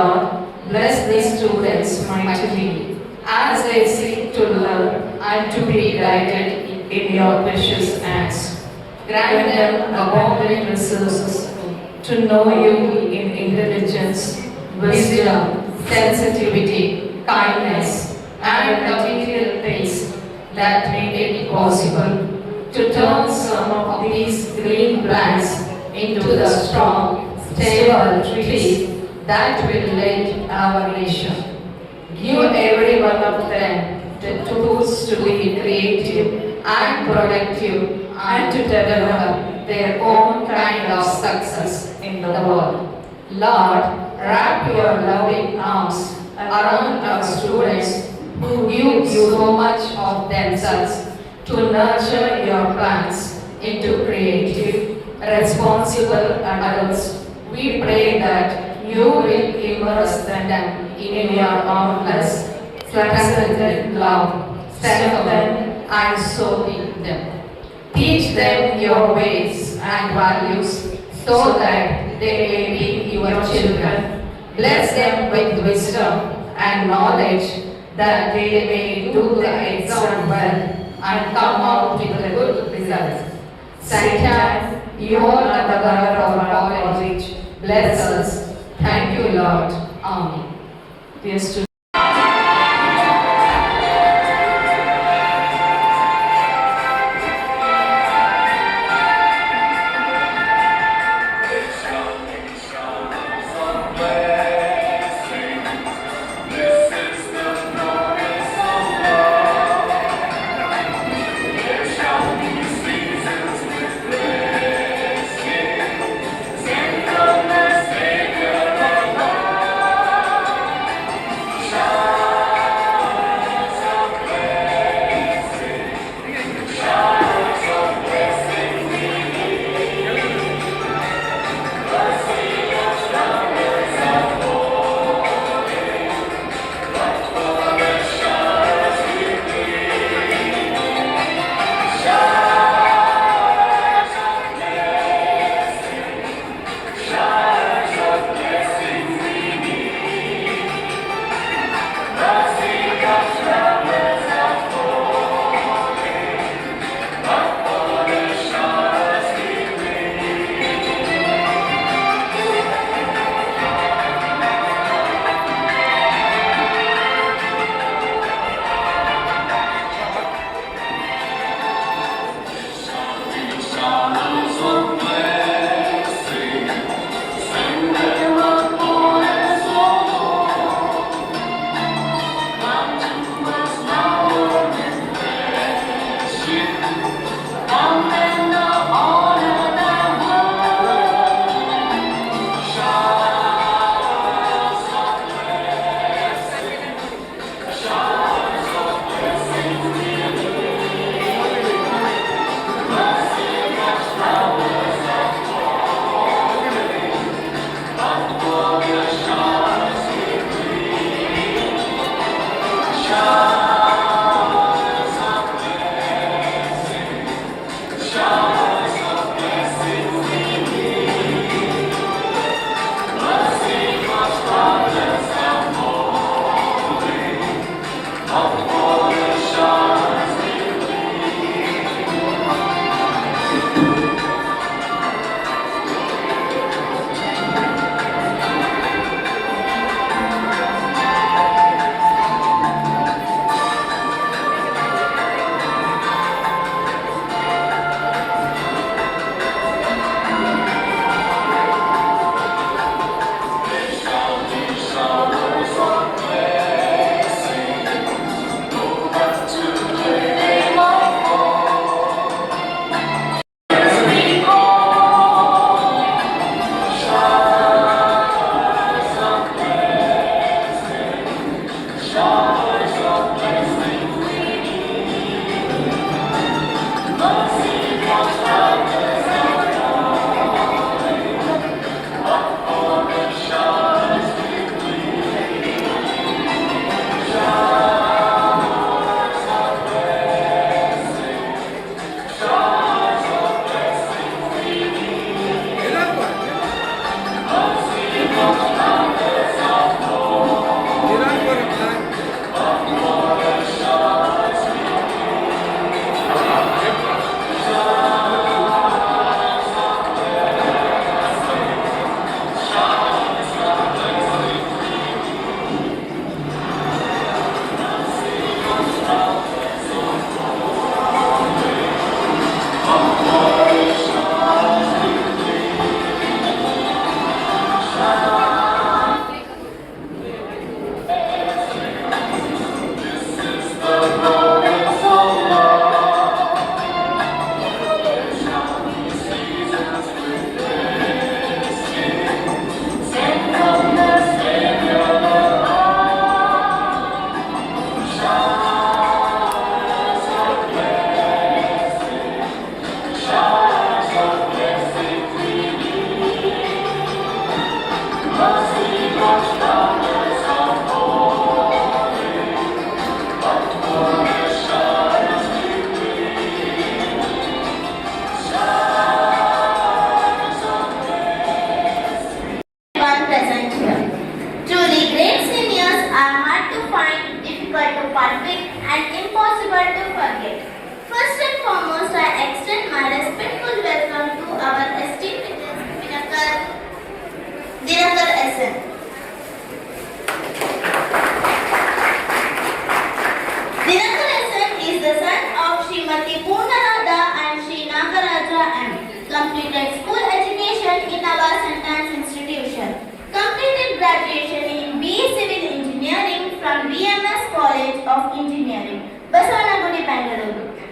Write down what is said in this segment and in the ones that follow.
Lord, bless these students mightily as they seek to learn and to be guided in your precious hands. Grant them abundant resources to know you in intelligence, wisdom, sensitivity, kindness, and material things that make it possible to turn some of these green plants into the strong, stable trees that will lead our nation. Give every one of them the tools to be creative and productive and to develop their own kind of success in the world. Lord, wrap your loving arms around our students who give so much of themselves to nurture your plans into creative, responsible adults. We pray that you will immerse them in your boundless, transcendent love, strengthen and soothe them. Teach them your ways and values so that they may be your children. Bless them with wisdom and knowledge that they may do the exam well and come out with a good result. Satan, you are the God of our college. Bless us. Thank you, Lord. Amen. Dear students,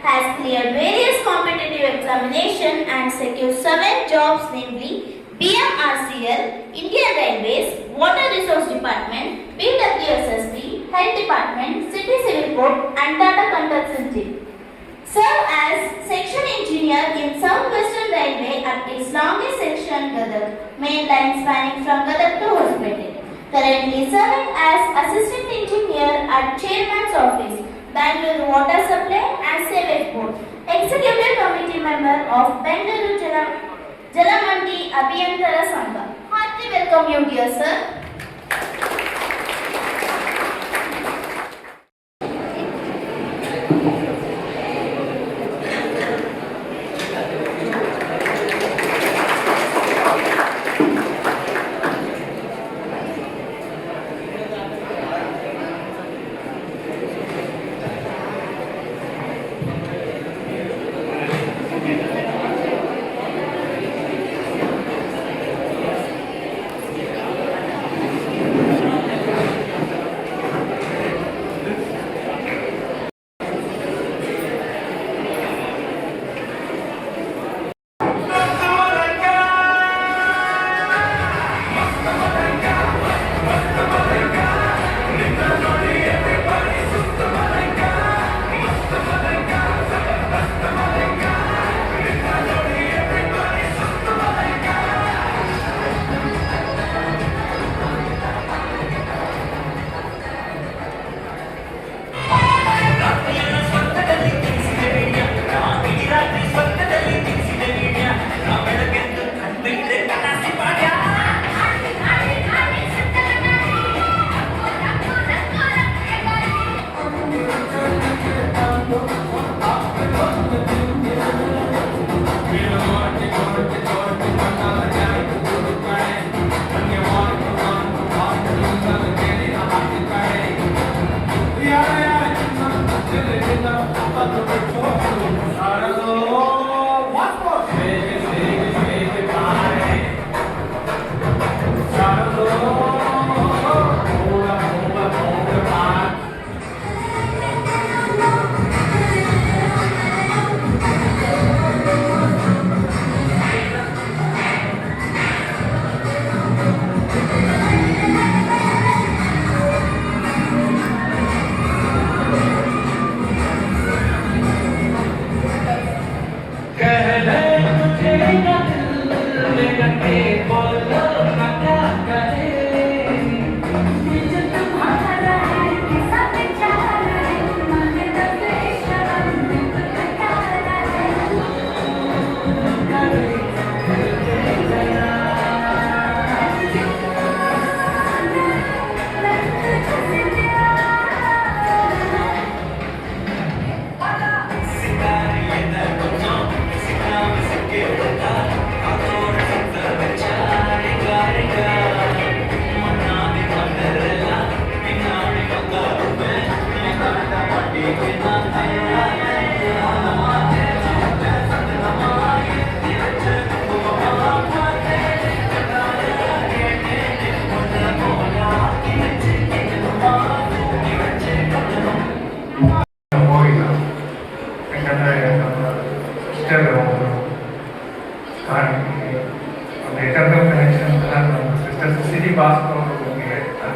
has cleared various competitive examinations and secured 7 jobs, namely BMRCL, Indian Railways, Water Resource Department, BWSSB, Health Department, City Civil Code, and Tata Consultancy. Served as section engineer in Southwestern Railway at its longest section, Gadag, main line spanning from Gadag to Hospete. Currently serving as assistant engineer at chairman's office, Bangalore Water Supply and Sewage Board. Executive committee member of Bangalore Jalamandi Abhiyantara Sangha. Heartily welcome you, dear sir.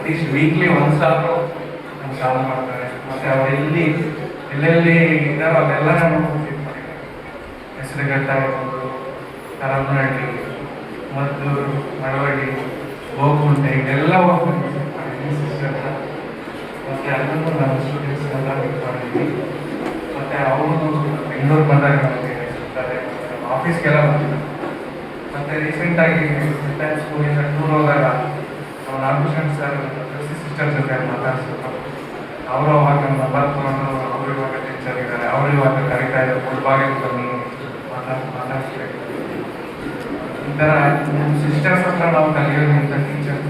at least weekly once ಆದರೂ ನಮ್ಮ ಸಾಲ ಮಾಡ್ತಾರೆ. ಮತ್ತು ಅವರು ಎಲ್ಲೆಲ್ಲಿ ಇದ್ದಾರೋ ಅಲ್ಲೆಲ್ಲ ನಾನು ಹೆಸರುಘಟ್ಟ ಇರ್ಬೋದು, ಕರಮನಹಳ್ಳಿ, ಮದ್ದೂರು, ಮಳವಳ್ಳಿ, ಗೋಕುಂಟೆ ಇದೆಲ್ಲ ಹೋಗ್ತೀನಿ ಸಿಸ್ಟರ್. ಮತ್ತು ಅದನ್ನು ನಮ್ಮ ಸ್ಟೂಡೆಂಟ್ಸ್ನೆಲ್ಲ ಮೀಟ್ ಮಾಡಿದ್ವಿ. ಮತ್ತು ಅವರು ಬೆಂಗಳೂರು ಬಂದಾಗ ನಮಗೆ ಸಿಗ್ತಾರೆ, ಆಫೀಸ್ಗೆಲ್ಲ ಬಂದಿದ್ದರು. ಮತ್ತು ರೀಸೆಂಟಾಗಿ ಸ್ಕೂಲಿಂದ ಟೂರ್ ಹೋದಾಗ ನಾವು ನಾಗಭೂಷಣ್ ಸರ್ ಸಿಸ್ಟರ್ ಜೊತೆ ಮಾತಾಡ್ಸ್ಬೇಕು. ಅವರು ಅವಾಗ ನಮ್ಮ ನಂಬರ್ ತೊಗೊಂಡು ಅವರು ಇವಾಗ ಟೀಚರ್ ಇದ್ದಾರೆ, ಅವರು ಇವಾಗ ಕರೀತಾ ಇದ್ದಾರೆ ಫುಲ್ಬಾಗಿಲು ಬನ್ನಿ ಮಾತಾಡಿಸ್ಬೇಕು. ಈ ಥರ ಸಿಸ್ಟರ್ಸ್ ಹತ್ರ ನಾವು ಕಲಿಯೋದ್ರಿಂದ teachers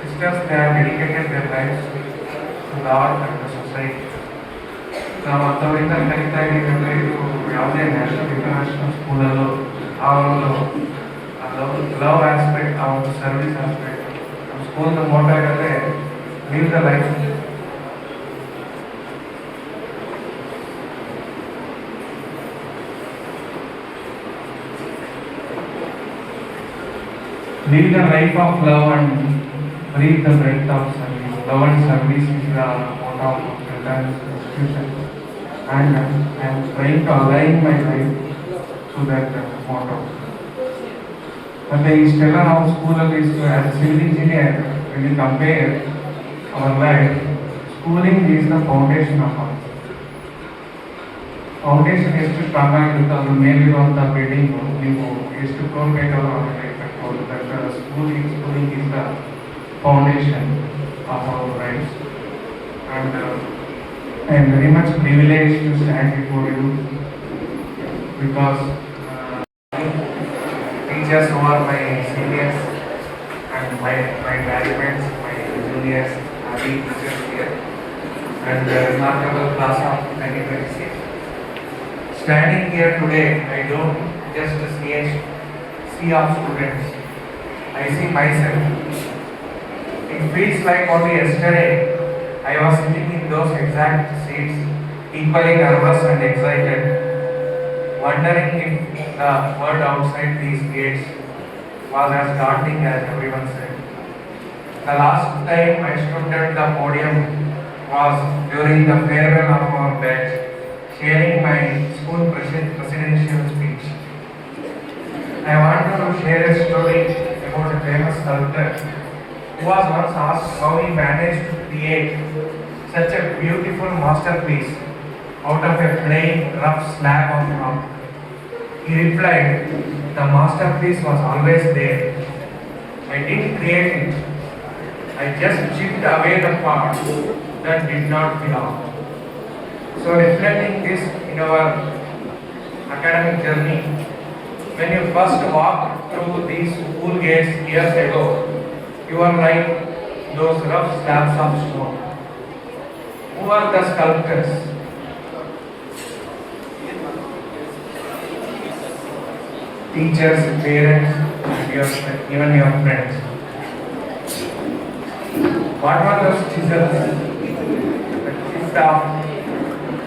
sisters they are dedicated their lives to God and the society. ನಾವು ಅಂಥವರಿಂದ ಕಲಿತಾ ಇದ್ದೀವಿ ಅಂದರೆ ಇದು ಯಾವುದೇ ನ್ಯಾಷನಲ್ ಇಂಟರ್ನ್ಯಾಷನಲ್ ಸ್ಕೂಲಲ್ಲೂ ಆ ಒಂದು ಲವ್ ಆಸ್ಪೆಕ್ಟ್, ಆ ಒಂದು ಸರ್ವಿಸ್ ಆಸ್ಪೆಕ್ಟ್, ನಮ್ಮ ಸ್ಕೂಲ್ನ ಮೋಟೋ ಇರೋದೇ leave the life. Live the life of love and breathe the breath of service. Love and service is the motto of Children's institution, and I am trying to align my life to that motto. ಮತ್ತೆ ಇಷ್ಟೆಲ್ಲ ನಾವು ಸ್ಕೂಲಲ್ಲಿ as civil engineer when you compare our life, schooling is the foundation of our foundation ಎಷ್ಟು strong ಆಗಿರುತ್ತೆ ಅದ್ರ ಮೇಲಿರುವಂಥ building ನೀವು ಎಷ್ಟು floor ಬೇಕಾದ್ರೂ ಅದಕ್ಕೆ ಕಟ್ಬೋದು. But schooling is the foundation of our life. And I am very much privilege to stand before you because teachers who are my seniors and my graduates, my juniors, are the teachers here, and the remarkable class of 2026. Standing here today, I don't just see a sea of students. I see myself. It feels like only yesterday I was sitting in those exact seats, equally nervous and excited, wondering if the world outside these gates was as daunting as everyone said. The last time I stood at the podium was during the farewell of our batch, sharing my school presidential speech. I want to share a story about a famous sculptor who was once asked how he managed to create such a beautiful masterpiece out of a plain, rough slab of rock. He replied, "The masterpiece was always there. I didn't create it. I just chipped away the parts that did not belong." So reflecting this in our academic journey, when you first walked through these school gates years ago, you were like those rough slabs of stone. Who are the sculptors? Teachers, parents, and even your friends. What were those chisels? The gift of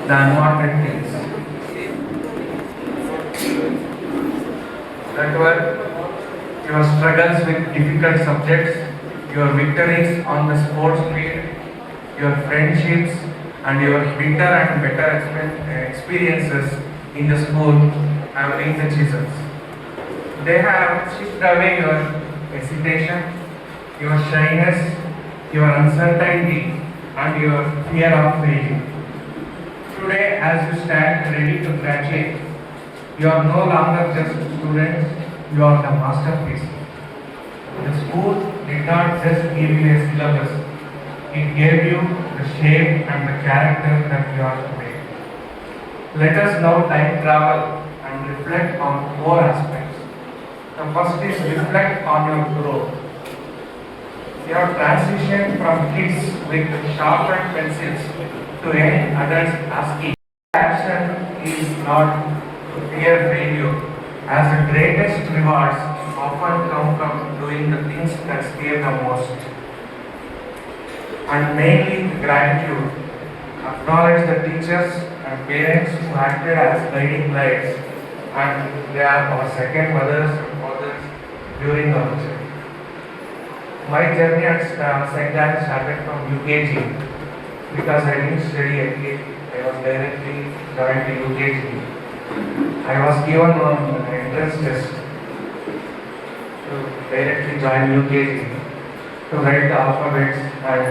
the unwanted things. That were your struggles with difficult subjects, your victories on the sports field, your friendships, and your bitter and better experiences in the school have been the chisels. They have chipped away your hesitation, your shyness, your uncertainty, and your fear of failure. Today, as you stand ready to graduate, you are no longer just students, you are the masterpiece. The school did not just give you a syllabus, it gave you the shape and the character that you are today. Let us now time travel and reflect on 4 aspects. The first is reflect on your growth. You have transitioned from kids with sharpened pencils to young adults asking. Action is not to fear failure, as the greatest rewards often come from doing the things that scare the most. And mainly gratitude. Acknowledge the teachers and parents who acted as guiding lights, and they are our second mothers and fathers during our journey. My journey at St. Anne started from UKG because I didn't study at KG. I was directly joined to UKG. I was given an entrance test to directly join UKG to write the alphabets and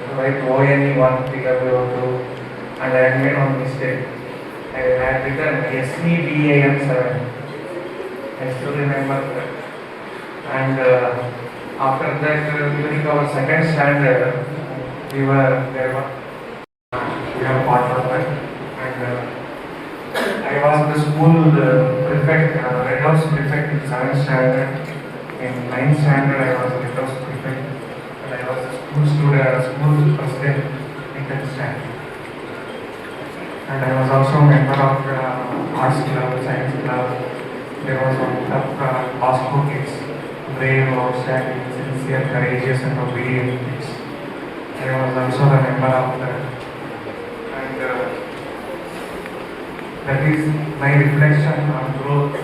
to write ONE1, PWO2, and I had made one mistake. I had written SCBAM7. I still remember that. And after that, during our second standard, we have part of that. And I was the school prefect, Red House prefect in 7th standard. In 9th standard, I was Red House prefect. And I was the school president in 10th standard. And I was also a member of arts club, science club. There was one club, Bosco Kids, brave, outstanding, sincere, courageous, and obedient kids. I was also a member of that. And that is my reflection on growth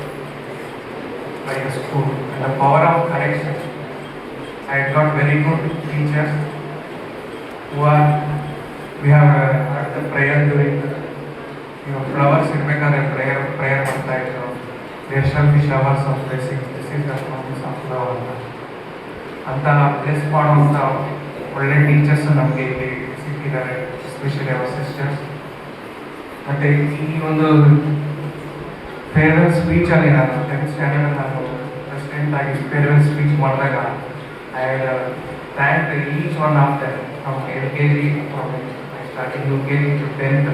by the school and the power of correction. I got very good teachers who are, we have had the prayer during flowers ಇರ್ಬೇಕಾದ್ರೆ prayer ಮಾಡ್ತಾ ಇದ್ರು. There shall be showers of blessings. This is the promise of love ಅಂತ bless ಮಾಡುವಂಥ ಒಳ್ಳೆ teachers ನಮಗೆ ಇಲ್ಲಿ ಸಿಕ್ಕಿದ್ದಾರೆ, especially hour sisters. ಮತ್ತು ಈ ಒಂದು ಫೇರ್ವೆಲ್ ಸ್ಪೀಚಲ್ಲಿ ನಾನು 10th ಸ್ಟ್ಯಾಂಡರ್ಡ್ ನಾನು ಪ್ರೆಸಿಡೆಂಟ್ ಆಗಿ ಫೇರ್ವೆಲ್ ಸ್ಪೀಚ್ ಮಾಡಿದಾಗ I thank each one of them from LKG, from starting UKG to 10th.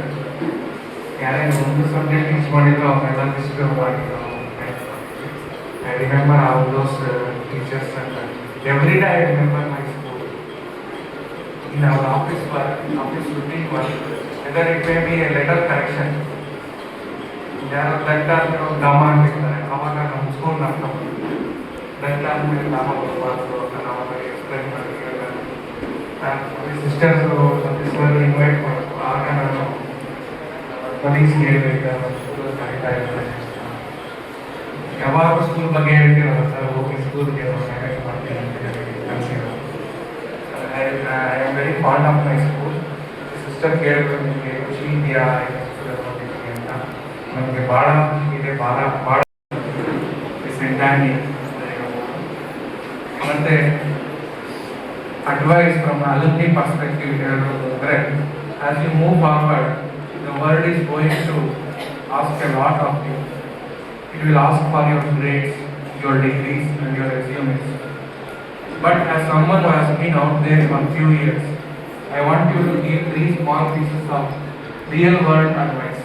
ಯಾರ್ಯಾರು ಒಂದು ಸಬ್ಜೆಕ್ಟ್ ಟೀಚ್ ಮಾಡಿದ್ರು ಅವನ್ನೆಲ್ಲ ಡಿಸ್ಕ್ರೈಬ್ ಮಾಡಿದ್ರು. I remember all those teachers and every day I remember my school. In our office work, office routine work, whether it may be a letter correction, ಯಾರು letter ಗಮ ಅಂತಿರ್ತಾರೆ, ಅವಾಗ ನಮ್ಮ ಸ್ಕೂಲ್ ನಾವು letter ಮೇಲೆ ನಾಮ ಬರಬಾರ್ದು ಅಂತ ನಾವು ಎಕ್ಸ್ಪ್ಲೈನ್ ಮಾಡಿ ಸಿಸ್ಟರ್ಸು ಸರ್ ಇನ್ವೈಟ್ ಮಾಡೋದು. ಆಗ ನಾನು ಕಲೀಗ್ಸ್ಗೆ ಹೇಳ್ಬೇಕು, ಸ್ಕೂಲ್ ಕರೀತಾ ಇರ್ತಾರೆ, ಯಾವಾಗ ಸ್ಕೂಲ್ ಬಗ್ಗೆ ಹೇಳ್ತೀರಲ್ಲ ಸರ್, ಹೋಗಿ ಸ್ಕೂಲ್ಗೆ ಮ್ಯಾನೇಜ್ ಮಾಡ್ತೀನಿ ಅಂತ ಕಲಿಸಿದ್ರು. I am very fond of my school. Sister ಕೇಳಿದ್ರು ನಿಮಗೆ ಖುಷಿ ಇದೆಯಾ ನೋಡಿದ್ದೀನಿ ಅಂತ. ನಮಗೆ ಭಾಳ ಇದೆ, ಭಾಳ ಸೆಂಟಾನಿ. ಮತ್ತು ಅಡ್ವೈಸ್ ಫ್ರಮ್ ಅಲುಮ್ನಿ ಪರ್ಸ್ಪೆಕ್ಟಿವ್ ಹೇಳೋದು ಅಂದರೆ, as you move forward the world is going to ask a lot of you. It will ask for your grades, your degrees and your resumes. But as someone who has been out there for a few years, I want you to give 3 small pieces of real world advice.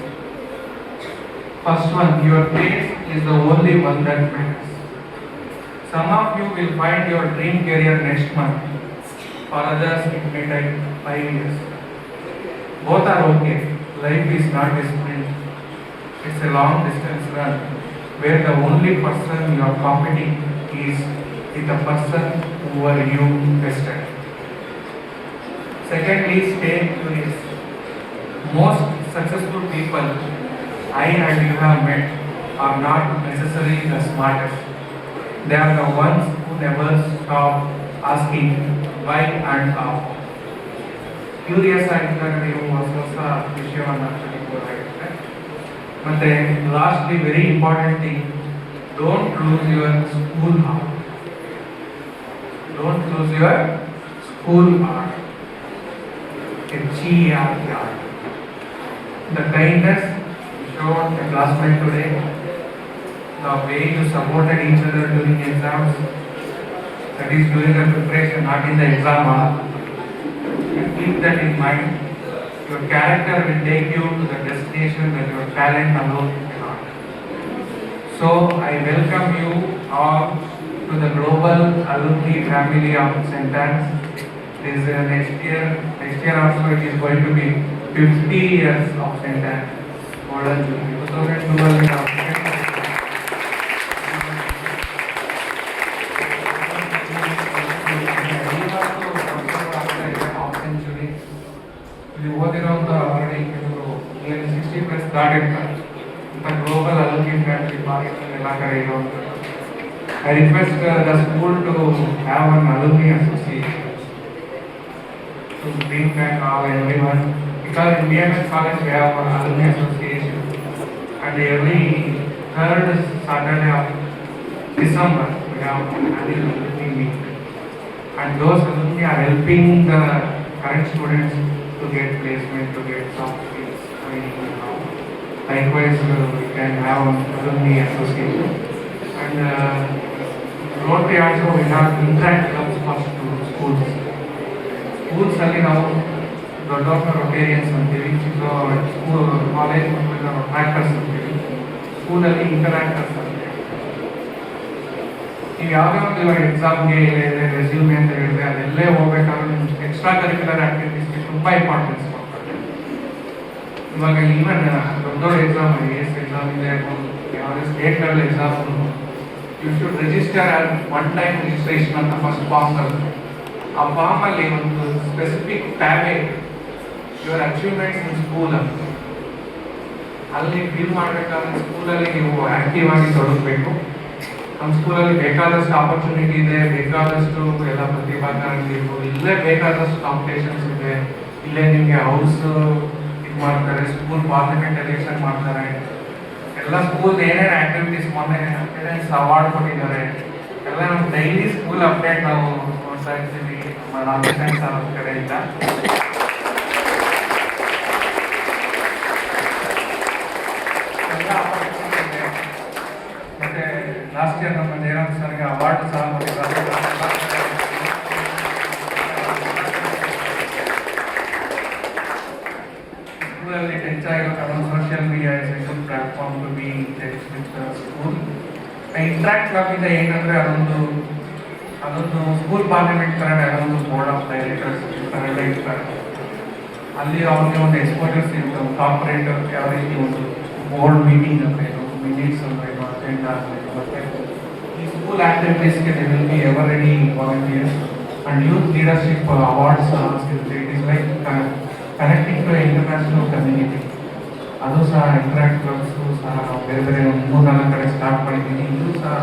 First one, your pace is the only one that matters. Some of you will find your dream career next month. For others, it may take 5 years. Both are okay. Life is not a sprint. It's a long distance run, where the only person you are competing is with the person who are you tested. Secondly, stay curious. Most successful people I and you have met are not necessarily the smartest. They are the ones who never stop asking why and how. Curious ಆಗಿದ್ದಾಗ ನೀವು ಹೊಸ ವಿಷಯವನ್ನು ಕಲಿಬೋದಾಗುತ್ತೆ. ಮತ್ತೆ lastly very important thing, don't lose your school heart. Don't lose your school heart. HEART. The kindness shown the classmate today, the way you supported each other during exams, that is during the preparation, not in the exam hall. You keep that in mind. Your character will take you to the destination that your talent alone cannot. So I welcome you all to the global alumni family of St. Anne's. This next year also it is going to be 50 years of St. Anne's Golden Jubilee. 2012 ಇಲ್ಲಿ ಓದಿರೋಂಥ already ಕೆಲವರು nearly 60+ ದಾಟಿರ್ತಾರೆ. ಇಂಥ global alumni family ಎಲ್ಲ ಕಡೆ ಇರುವಂಥ. I request the school to have an alumni association to bring back all everyone, because in BMS college we have an alumni association, and every third Saturday of December we have annual alumni meet, and those alumni are helping the current students to get placement, to get soft skills training. Likewise, we can have alumni association, and Rotary also we have interact clubs for schools. Schools ಅಲ್ಲಿ ನಾವು ದೊಡ್ಡವ್ರನ್ನ Rotarians ಅಂತೀವಿ, ಚಿಕ್ಕ school college ಮಕ್ಕಳನ್ನ ರೊಟ್ರಾಕ್ಟರ್ಸ್ ಅಂತೀವಿ, ಸ್ಕೂಲಲ್ಲಿ ಇಂಟರಾಕ್ಟರ್ಸ್ ಅಂತೀವಿ. ನೀವು ಯಾವುದೇ ಒಂದು ಇವಾಗ ಎಕ್ಸಾಮ್ಗೆ ಇದೆ ರೆಸ್ಯೂಮೆ ಅಂತ ಹೇಳಿದ್ರೆ ಅದೆಲ್ಲೇ ಹೋಗ್ಬೇಕಾದ್ರೆ ನಿಮ್ಗೆ ಎಕ್ಸ್ಟ್ರಾ ಕರಿಕ್ಯುಲರ್ ಆಕ್ಟಿವಿಟೀಸ್ಗೆ ತುಂಬ ಇಂಪಾರ್ಟೆನ್ಸ್ ಕೊಡ್ತಾರೆ. ಇವಾಗ ಈವನ್ ದೊಡ್ಡ ಎಕ್ಸಾಮ್ AS ಎಕ್ಸಾಮ್ ಇದೆ, ಯಾವುದೇ state level exam, you should register at one time registration ಅಂತ ಫಸ್ಟ್ ಫಾರ್ಮ್ ಬರುತ್ತೆ. ಆ ಫಾರ್ಮಲ್ಲಿ ಒಂದು ಸ್ಪೆಸಿಫಿಕ್ ಟ್ಯಾಬೇ ಯುವರ್ ಅಚೀವ್ಮೆಂಟ್ಸ್ ಇನ್ ಸ್ಕೂಲ್ ಅಂತ ಅಲ್ಲಿ ಫೀಲ್ ಮಾಡಬೇಕಾದ್ರೆ ಸ್ಕೂಲಲ್ಲಿ ನೀವು ಆ್ಯಕ್ಟಿವ್ ಆಗಿ ತೊಡಗಬೇಕು. ನಮ್ಮ ಸ್ಕೂಲಲ್ಲಿ ಬೇಕಾದಷ್ಟು ಆಪರ್ಚುನಿಟಿ ಇದೆ, ಬೇಕಾದಷ್ಟು ಎಲ್ಲ ಪ್ರತಿಭಾಕಾರಿಗಳು, ಇಲ್ಲೇ ಬೇಕಾದಷ್ಟು ಕಾಂಪಿಟೇಷನ್ಸ್ ಇದೆ. ಇಲ್ಲೇ ನಿಮಗೆ ಹೌಸ್ ಇದು ಮಾಡ್ತಾರೆ, ಸ್ಕೂಲ್ ಪಾರ್ಲಿಮೆಂಟ್ ಎಲೆಕ್ಷನ್ ಮಾಡ್ತಾರೆ, ಎಲ್ಲ ಸ್ಕೂಲ್ ಏನೇನು ಆಕ್ಟಿವಿಟೀಸ್ ಮೊನ್ನೆ ಅಟೆಂಡೆನ್ಸ್ ಅವಾರ್ಡ್ ಕೊಟ್ಟಿದ್ದಾರೆ, ಎಲ್ಲ ನಮ್ಮ ಡೈಲಿ ಸ್ಕೂಲ್ ಅಪ್ಡೇಟ್ ನಾವು ನೋಡ್ತಾ ಇರ್ತೀವಿ ನಮ್ಮ ರಾಮಕೃಷ್ಣ ಸರ್ ಕಡೆಯಿಂದ. ಮತ್ತೆ ಲಾಸ್ಟ್ ಇಯರ್ ನಮ್ಮ ಜಯರಾಮ್ ಸರ್ಗೆ ಅವಾರ್ಡ್ ಸಹ ಕೊಟ್ಟಿದ್ದಾರೆ. ಸ್ಕೂಲಲ್ಲಿ ಹೆಚ್ಚಾಗಿ social media is a good platform to be school. Interact club ಇಂದ ಏನಂದ್ರೆ ಅದೊಂದು ಸ್ಕೂಲ್ ಪಾರ್ಲಿಮೆಂಟ್ ತರ ಅದೊಂದು ಬೋರ್ಡ್ ಆಫ್ ಡೈರೆಕ್ಟರ್ಸ್ ಎಲ್ಲ ಇರ್ತಾರೆ. ಅಲ್ಲಿ ಅವ್ರಿಗೆ ಒಂದು ಎಕ್ಸ್ಪೋಜರ್ಸ್ ಇರುತ್ತೆ, ಕಾರ್ಪೊರೇಟ್ ಯಾವ ರೀತಿ ಒಂದು ಬೋರ್ಡ್ ಮೀಟಿಂಗ್ ಅಂತ ಏನು, ಮಿನಿಟ್ಸ್ ಅಂತ ಏನು ಅಟೆಂಡ್ ಆಗಬೇಕು. ಮತ್ತೆ ಈ ಸ್ಕೂಲ್ ಆಕ್ಟಿವಿಟೀಸ್ಗೆ they will be ever ready volunteers and youth leadership awards ಸಿಗುತ್ತೆ. It is like connecting to international community. ಅದು ಸಹ ಇಂಟ್ರಾಕ್ಟ್ ಕ್ಲಬ್ಸು ಸಹ ನಾವು ಬೇರೆ ಬೇರೆ ಒಂದು 3-4 ಕಡೆ ಸ್ಟಾರ್ಟ್ ಮಾಡಿದ್ದೀವಿ. ಇದು ಸಹ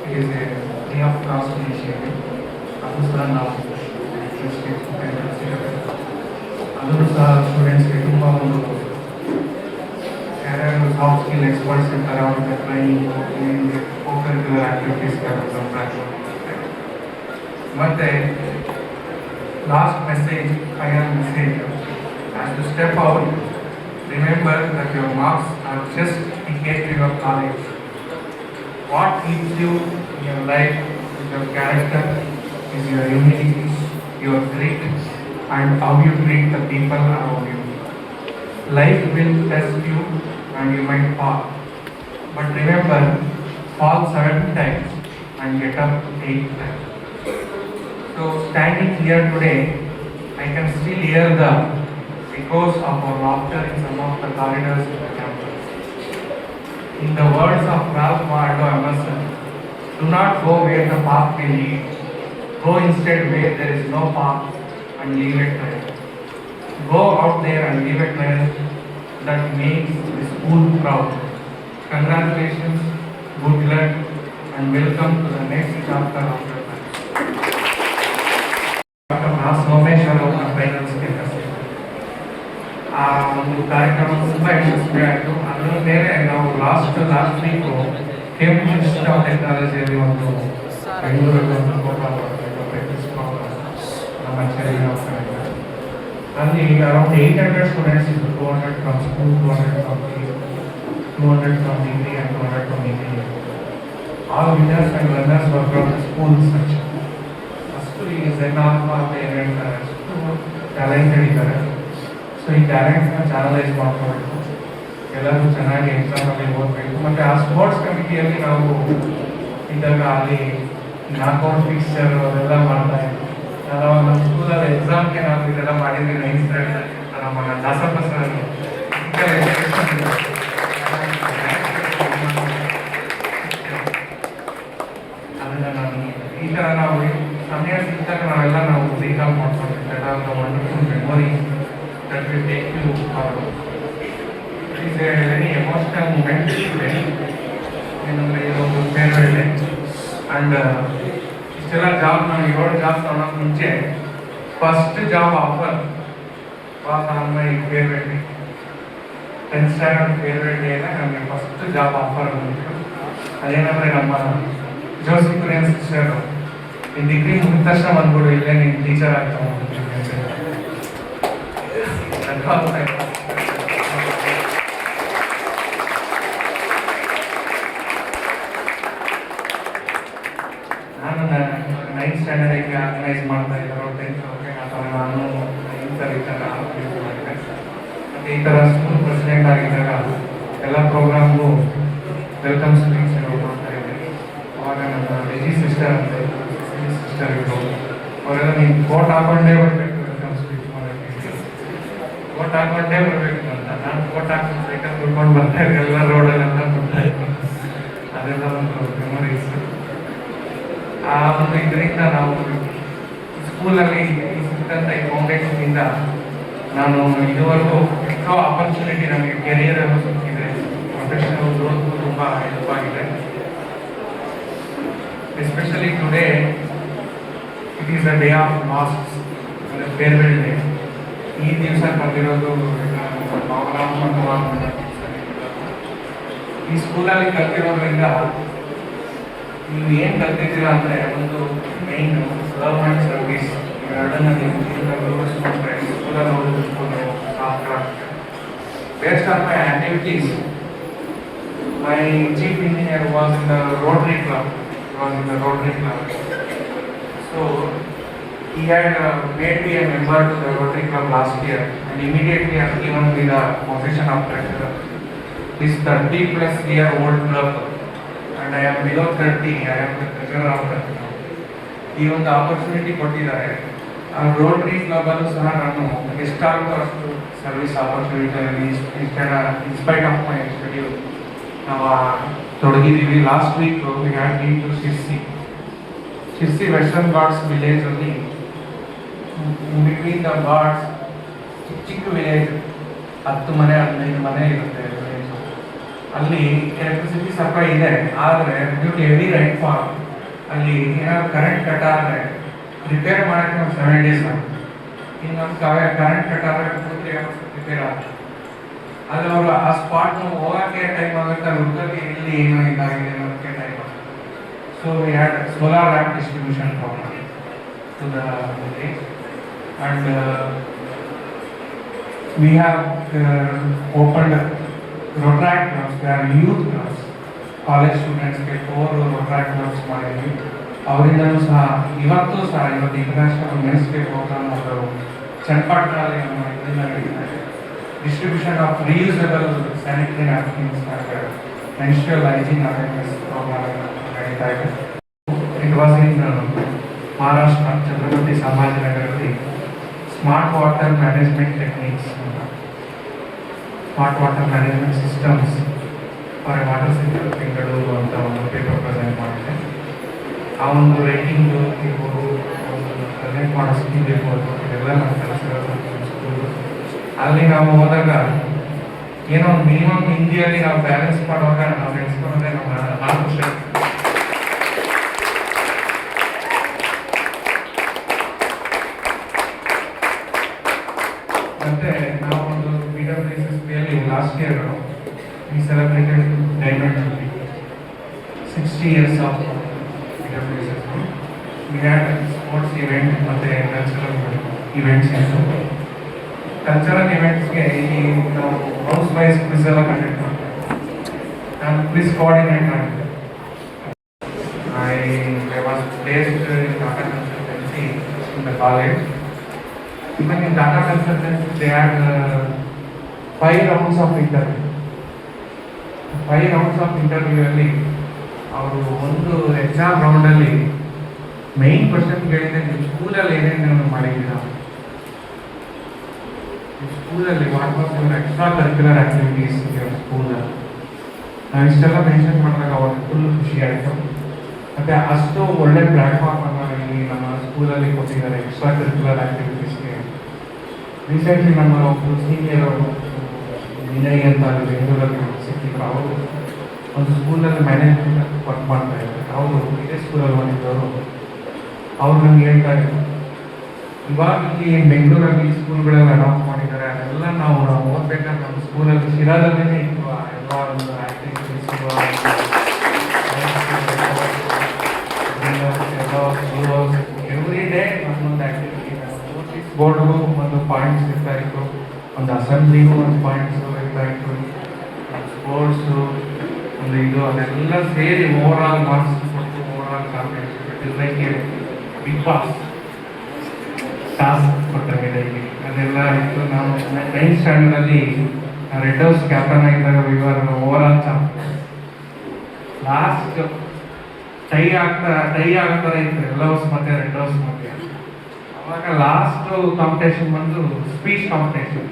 it is A free of cost initiative. ಅದು ಸಹ ನಾವು ಅದನ್ನು ಸಹ ಸ್ಟೂಡೆಂಟ್ಸ್ಗೆ ತುಂಬ ಒಂದು ಯಾರ್ಯಾರು ಸಾಫ್ಟ್ ಸ್ಕಿಲ್ ಎಕ್ಸ್ಪರ್ಟ್ಸ್ ಇರ್ತಾರೆ ಅವ್ರಿಗೆ ಟ್ರೈನಿಂಗ್ ಕೋ-ಕರಿಕ್ಯುಲರ್ ಆಕ್ಟಿವಿಟೀಸ್ಗೆ ಮತ್ತೆ last message, final message, as you step out, remember that your marks are just ticket to your college. What keeps you in your life is your character, is your humility, your grit, and how you treat the people around you. Life will test you and you might fall. But remember, fall 7 times and get up 8 times. So standing here today, I can still hear the echoes of our laughter in some of the corridors in the campus. In the words of Ralph Waldo Emerson, do not go where the path will lead. Go instead where there is no path and leave a trail. Go out there and leave a trail that makes the school proud. Congratulations, good luck, and welcome to the next chapter of your life. Dr. Ras Someshwar ಅವರ final speakers. ಆ ಒಂದು ಕಾರ್ಯಕ್ರಮ ತುಂಬ ಯಶಸ್ವಿ ಆಯಿತು. ಅದರ ಮೇಲೆ ನಾವು last week Cambridge Institute of ಟೆಕ್ನಾಲಜಿಯಲ್ಲಿ ಒಂದು ಬೆಂಗಳೂರಲ್ಲಿ ಒಂದು ಪ್ರೋಗ್ರಾಮ್ ಪ್ರಾಕ್ಟೀಸ್ ಪ್ರೋಗ್ರಾಮ್ ನಮ್ಮ ಚೆನ್ನೈ ಅಲ್ಲಿ ಅರೌಂಡ್ 800 ಸ್ಟೂಡೆಂಟ್ಸ್ ಇದ್ದು, 200 from school, 200 from degree and 200 from engineering. All winners and learners were from the school section. First ಈ ಝೆನ್ ಆಲ್ಫಾ ಅಂತ ಏನು ಹೇಳ್ತಾರೆ, ಅಷ್ಟು ಟ್ಯಾಲೆಂಟೆಡ್ ಇದ್ದಾರೆ. ಸೊ ಈ ಟ್ಯಾಲೆಂಟ್ನ ಚಾನಲೈಸ್ ಮಾಡ್ಕೋಬೇಕು, ಎಲ್ಲರೂ ಚೆನ್ನಾಗಿ ಎಕ್ಸಾಮಲ್ಲಿ ಓದಬೇಕು. ಮತ್ತು ಆ ಸ್ಪೋರ್ಟ್ಸ್ ಕಮಿಟಿಯಲ್ಲಿ ನಾವು ಇದ್ದಾಗ ಅಲ್ಲಿ ನಾಕೌಟ್ ಫಿಕ್ಸ್ಚರ್ ಅದೆಲ್ಲ ಮಾಡ್ತಾ ಇದ್ವಿ. ನಾವು ನಮ್ಮ ಸ್ಕೂಲಲ್ಲಿ ಎಕ್ಸಾಮ್ಗೆ ನಾವು ಇದೆಲ್ಲ ಮಾಡಿದ್ವಿ. 9th ಸ್ಟ್ಯಾಂಡರ್ಡ್ ನಮ್ಮ ದಾಸಪ್ಪ ಸರ್ ಅದನ್ನು ನಾನು ಈ ಥರ ನಾವು ಸಮಯ ಸಿಕ್ಕಾಗ ನಾವೆಲ್ಲ ನಾವು ರೀಕಾಲ್ ಮಾಡ್ಕೊಂಡ್ವಿ. That are the wonderful memory that will take you forward. It is a very emotional moment today. ಏನಂದರೆ ಇದೊಂದು ಫೇರ್ವೆಲ್ ಡೇ ಆ್ಯಂಡ್ ಇಷ್ಟೆಲ್ಲ ಜಾಬ್ ನಾನು 7 ಜಾಬ್ ತೊಗೊಳೋಕೆ ಮುಂಚೆ first job offer was on my farewell day. 10th standard farewell ಡೇನ ನಮಗೆ first job offer ಬಂದಿತ್ತು. ಅದೇನಂದರೆ ನಮ್ಮ ಜೋಸಿ ಕುರಿಯನ್ ಸಿಸ್ಟರ್ ಈ ಡಿಗ್ರಿ ಮುಗಿದ ತಕ್ಷಣ ಬಂದ್ಬಿಡು, ಇಲ್ಲೇ ನೀನು ಟೀಚರ್ ಆಗ್ತಾ ಹೋಗ್ತೀನಿ ಅಂತ. ನಾನು 9th ಸ್ಟ್ಯಾಂಡರ್ಡ್ ಹೆಂಗೆ ಆರ್ಗನೈಸ್ ಮಾಡ್ತಾ ಇದ್ದಾರೋ 10th ಅವ್ರಿಗೆ ಆ ಥರ ನಾನು ಈ ಥರ ಆರ್ಗನೈಸ್ ಮಾಡಿದೆ. ಮತ್ತು ಈ ಥರ ಸ್ಕೂಲ್ ಪ್ರೆಸಿಡೆಂಟ್ ಆಗಿದ್ದಾಗ ಎಲ್ಲ ಪ್ರೋಗ್ರಾಮ್ಗೂ ವೆಲ್ಕಮ್ ಸ್ಪೀಚ್ ಮಾಡ್ತಾ ಇದ್ದೆ. ಅವಾಗ ನನ್ನ ರೆಜಿ ಸಿಸ್ಟರ್ ಅಂತ ಸಿಸ್ಟರ್ ಇದ್ರು, ಅವರೆಲ್ಲ ನೀನು ಕೋಟ್ ಹಾಕೊಂಡೇ ಬರಬೇಕು ವೆಲ್ಕಮ್ ಸ್ಪೀಚ್ ಮಾಡೋಕ್ಕೆ, ಕೋಟ್ ಹಾಕೊಂಡೇ ಬರಬೇಕು ಅಂತ. ನಾನು ಕೋಟ್ ಹಾಕೊಂಡು ಸೈಕಲ್ ಕುಡ್ಕೊಂಡು ಬರ್ತಾ ಇದ್ದೆ, ಎಲ್ಲ ರೋಡಲ್ಲೆಲ್ಲ ಬರ್ತಾ ಇತ್ತು. ಅದೆಲ್ಲ ಒಂದು ಮೆಮೊರೀಸ್. ಆ ಒಂದು ಇದರಿಂದ ನಾವು ಸ್ಕೂಲಲ್ಲಿ ಸಿಕ್ಕಂಥ ಈ ಫೌಂಡೇಶನ್ನಿಂದ ನಾನು ಇದುವರೆಗೂ ಎಷ್ಟೋ ಆಪರ್ಚುನಿಟಿ ನಮಗೆ ಕೆರಿಯರಲ್ಲೂ ಸಿಕ್ಕಿದೆ, ಪ್ರೊಫೆಷನಲ್ ಗ್ರೋತ್ಗೂ ತುಂಬ ಹೆಲ್ಪ್ ಆಗಿದೆ. Especially today it is a day of last, farewell day. ಈ ದಿವಸ ಬಂದಿರೋದು ಈ ಸ್ಕೂಲಲ್ಲಿ ಕಲ್ತಿರೋದ್ರಿಂದ ನೀವು ಏನು ಕಲ್ತಿದ್ದೀರಾ ಅಂದರೆ ಒಂದು ಮೇನ್ ಗವರ್ಮೆಂಟ್ ಸರ್ವಿಸ್ ಎರಡನ್ನ ನೀವು ರೂಢಿಸ್ಕೊಂಡ್ರೆ ಸ್ಕೂಲಲ್ಲಿ ಓದಿಸ್ಕೊಂಡು software. Based on my activities, my chief engineer was in the Rotary Club. So he had made me a member to the Rotary Club last year, and immediately I was given me the position of treasurer. This 30+ year old club, and I am below 30. I am the treasurer of the club. ಈ ಒಂದು opportunity ಕೊಟ್ಟಿದ್ದಾರೆ. ಆ Rotary club ಅಲ್ಲೂ ಸಹ ನಾನು ಎಷ್ಟಾಗುತ್ತೋ ಅಷ್ಟು service opportunity in spite of my schedule ನಾವು ತೊಡಗಿದ್ದೀವಿ. Last week we had been to Sirsi Western Ghats village ಅಲ್ಲಿ, ಬಿಟ್ವೀನ್ ದ ಘಾಟ್ಸ್ ಚಿಕ್ಕ ವಿಲೇಜ್, 10 ಮನೆ 15 ಮನೆ ಇರುತ್ತೆ ವಿಲೇಜ್. ಅಲ್ಲಿ ಎಲೆಕ್ಟ್ರಿಸಿಟಿ ಸಪ್ಲೈ ಇದೆ, ಆದರೆ ಡ್ಯೂ ಟು ಹೆವಿ ರೈನ್ಫಾಲ್ ಅಲ್ಲಿ ಏನಾದ್ರು ಕರೆಂಟ್ ಕಟ್ ಆದರೆ ರಿಪೇರ್ ಮಾಡೋಕ್ಕೆ ಒಂದು 7 days ಆಗುತ್ತೆ. ಇನ್ನೊಂದು ಕರೆಂಟ್ ಕಟ್ ಆದರೆ ಪೂರ್ತಿ ರಿಪೇರ್ ಆಗುತ್ತೆ. ಅಲ್ಲಿ ಅವರು ಆ ಸ್ಪಾಟ್ನ ಹೋಗೋಕ್ಕೆ ಟೈಮ್ ಆಗುತ್ತೆ, ಹುಡುಗಕ್ಕೆ ಇಲ್ಲಿ ಏನೋ ಇದಾಗಿದೆ ಅನ್ನೋದಕ್ಕೆ ಟೈಮ್ ಆಗುತ್ತೆ. So we had solar lamp distribution problem to the village, and we have opened Rotaract clubs. They are youth clubs. College ಸ್ಟೂಡೆಂಟ್ಸ್ಗೆ 4 ರೋಟ್ರಾಕ್ಟ್ ಕ್ಲಬ್ಸ್ ಮಾಡಿದ್ವಿ. ಅವರಿಂದಲೂ ಸಹ ಇವತ್ತು ಇಂಟರ್ನ್ಯಾಷನಲ್ ಮೆನ್ಸ್ ಡೇ ಪ್ರೋಗ್ರಾಮ್ ಅವರು ಚನ್ನಪಟ್ಟಣದಲ್ಲಿ ನಮ್ಮ ಇದನ್ನು ನಡೀತಾರೆ. Distribution of reusable sanitary napkins and menstrual hygiene awareness program. It was in Maharashtra, Chhatrapati Sambhajinagaralli. Smart water management techniques, smart water management systems for a water sector Bengaluru ಅಂತ ಒಂದು paper present ಮಾಡಿದೆ. ಆ ಒಂದು writing ಇರ್ಬೋದು, ಒಂದು present ಮಾಡೋ skill ಇರ್ಬೋದು, ಇದೆಲ್ಲ ನಮ್ಮ ಕೆಲಸಗಳು. ಅಲ್ಲಿ ನಾವು ಹೋದಾಗ ಏನೋ ಒಂದು ಮಿನಿಮಮ್ ಹಿಂದಿಯಲ್ಲಿ ನಾವು ಬ್ಯಾಲೆನ್ಸ್ ಮಾಡುವಾಗ ನಾವು ನೆನೆಸ್ಕೊಂಡ್ರೆ ನಮ್ಮ 4 ವರ್ಷ. ಮತ್ತೆ ನಾವು ಒಂದು BWSSBಯಲ್ಲಿ last year we celebrated diamond jubilee, 60 years of BWSSB. We had sports event ಮತ್ತು ಕಲ್ಚರಲ್ ಇವೆಂಟ್ಸ್ ಇತ್ತು. ಕಲ್ಚರಲ್ ಇವೆಂಟ್ಸ್ಗೆ ಇಲ್ಲಿ ನಾವು ಹೌಸ್ ವೈಸ್ ಕ್ವಿಸ್ ಎಲ್ಲ ಕಂಡಕ್ಟ್ ಮಾಡ್ತೇವೆ. ನಾನು ಕ್ವಿಸ್ ಕೋಆರ್ಡಿನೇಟರ್ ಆಗಿದ್ದೆ. I was placed in data consultancy in the college. Even in data consultancy, they had 5 rounds of interview. 5 rounds of interview ಅಲ್ಲಿ ಅವರು ಒಂದು ಎಕ್ಸಾಮ್ ರೌಂಡಲ್ಲಿ ಮೈನ್ ಕ್ವಶನ್ ಕೇಳಿದ್ರೆ, ನಿಮ್ಮ ಸ್ಕೂಲಲ್ಲಿ ಏನೇನು ಮಾಡಿದ್ದೀರಾ, ಸ್ಕೂಲಲ್ಲಿ what was your extra curricular activities your ಸ್ಕೂಲಲ್ಲಿ. ನಾವು ಇಷ್ಟೆಲ್ಲ ಮೆನ್ಷನ್ ಮಾಡಿದಾಗ ಅವ್ರಿಗೆ ಫುಲ್ ಖುಷಿ ಆಯಿತು. ಮತ್ತು ಅಷ್ಟು ಒಳ್ಳೆ ಪ್ಲ್ಯಾಟ್ಫಾರ್ಮ್ ಅನ್ನು ಇಲ್ಲಿ ನಮ್ಮ ಸ್ಕೂಲಲ್ಲಿ ಕೊಟ್ಟಿದ್ದಾರೆ ಎಕ್ಸ್ಟ್ರಾ ಕರಿಕ್ಯುಲರ್ ಆಕ್ಟಿವಿಟೀಸ್ಗೆ. ರೀಸೆಂಟ್ಲಿ ನಮ್ಮ ಒಬ್ಬರು ಸೀನಿಯರ್ ವಿನಯ್ ಅಂತ ಬೆಂಗಳೂರಲ್ಲಿ ಸಿಕ್ಕಿದ್ರು. ಅವರು ಒಂದು ಸ್ಕೂಲಲ್ಲಿ ಮ್ಯಾನೇಜ್ಮೆಂಟ್ ವರ್ಕ್ ಮಾಡ್ತಾ ಇದ್ದಾರೆ. ಅವರು ಇದೇ ಸ್ಕೂಲಲ್ಲಿ ಬಂದಿದ್ದವರು. ಅವ್ರು ನನಗೆ ಹೇಳ್ತಾ ಇದ್ರು, ಇವಾಗ ಇಲ್ಲಿ ಬೆಂಗಳೂರಲ್ಲಿ ಸ್ಕೂಲ್ಗಳೆಲ್ಲ ಅಡಾಪ್ಟ್ ಮಾಡಿದ್ದಾರೆ, ಅದೆಲ್ಲ ನಾವು ಓದ್ಬೇಕಾದ್ರೆ ನಮ್ಮ ಸ್ಕೂಲಲ್ಲಿ ಶಿರಾದಲ್ಲೇ ಇತ್ತು ಎಲ್ಲ ಒಂದು ಆಕ್ಟಿವಿಟೀಸ್. ಎವ್ರಿ ಡೇ ಒಂದೊಂದು ಆಕ್ಟಿವಿಟಿ. ನೋಟಿಸ್ ಬೋರ್ಡ್ಗೂ ಒಂದು ಪಾಯಿಂಟ್ಸ್ ಇರ್ತಾ ಇತ್ತು, ಒಂದು ಅಸೆಂಬ್ಲಿಗೂ ಒಂದು ಪಾಯಿಂಟ್ಸ್ ಇರ್ತಾ ಇತ್ತು, ಸ್ಪೋರ್ಟ್ಸು ಒಂದು ಇದು, ಅದೆಲ್ಲ ಸೇರಿ ಓವರ್ ಆಲ್ ಮಾರ್ಕ್ಸ್ ಕೊಟ್ಟು overall competition like Bigg Boss task ಕೊಟ್ಟಾಗಿದೆ ಇಲ್ಲಿ. ಅದೆಲ್ಲ ಇತ್ತು. ನಾವು 9th ಸ್ಟ್ಯಾಂಡರ್ಡಲ್ಲಿ ರೆಡ್ ಹೌಸ್ ಕ್ಯಾಪ್ಟನ್ ಆಗಿದ್ದಾಗ ಇವರು over all champion. Last tie ಆಗ್ತಾ ಇತ್ತು ಎಲ್ಲ ಹೌಸ್ ಮತ್ತೆ ರೆಡ್ ಹೌಸ್ ಮಧ್ಯೆ. ಅವಾಗ ಲಾಸ್ಟ್ ಕಾಂಪಿಟೇಷನ್ ಬಂದು ಸ್ಪೀಚ್ ಕಾಂಪಿಟೇಷನ್.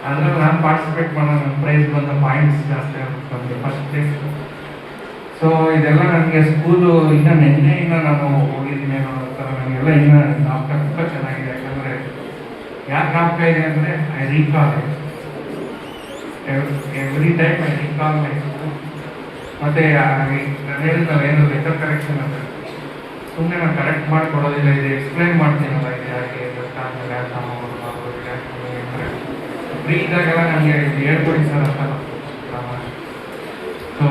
ಅದ್ರಲ್ಲಿ ನಾನು ಪಾರ್ಟಿಸಿಪೇಟ್ ಮಾಡೋ ನನ್ನ ಪ್ರೈಸ್ ಬಂದ ಪಾಯಿಂಟ್ಸ್ ಜಾಸ್ತಿ ಆಗುತ್ತೆ, ಫಸ್ಟ್ ಪ್ಲೇಸ್. ಸೊ ಇದೆಲ್ಲ ನನಗೆ ಸ್ಕೂಲು ಇನ್ನು ನಿನ್ನೆಯಿಂದ ನಾನು ಹೋಗಿದ್ದೀನಿ ಅನ್ನೋ ಥರ ನನಗೆಲ್ಲ ಇನ್ನೂ ಜ್ಞಾಪಕ ತುಂಬ ಚೆನ್ನಾಗಿದೆ. ಯಾಕಂದರೆ ಯಾಕೆ ಜ್ಞಾಪಕ ಇದೆ ಅಂದರೆ I recall every time I recall my school. ಮತ್ತು ನಾನು ಹೇಳಿದ್ನಲ್ಲ ಏನು ಲೆಟರ್ ಕರೆಕ್ಷನ್ ಅಂತ, ಸುಮ್ಮನೆ ನಾನು ಕರೆಕ್ಟ್ ಮಾಡಿ ಕೊಡೋದಿಲ್ಲ, ಇದು ಎಕ್ಸ್ಪ್ಲೈನ್ ಮಾಡ್ತೀನಲ್ಲ, ಇದು ಯಾಕೆ ಗೊತ್ತಾಗಲ್ಲ, ಯಾಕೆ ಅಂದರೆ ಫ್ರೀ ಇದ್ದಾಗೆಲ್ಲ ನನಗೆ ಇದು ಹೇಳ್ಕೊಡಿ ಸರ್ ಅಂತ. ಸೊ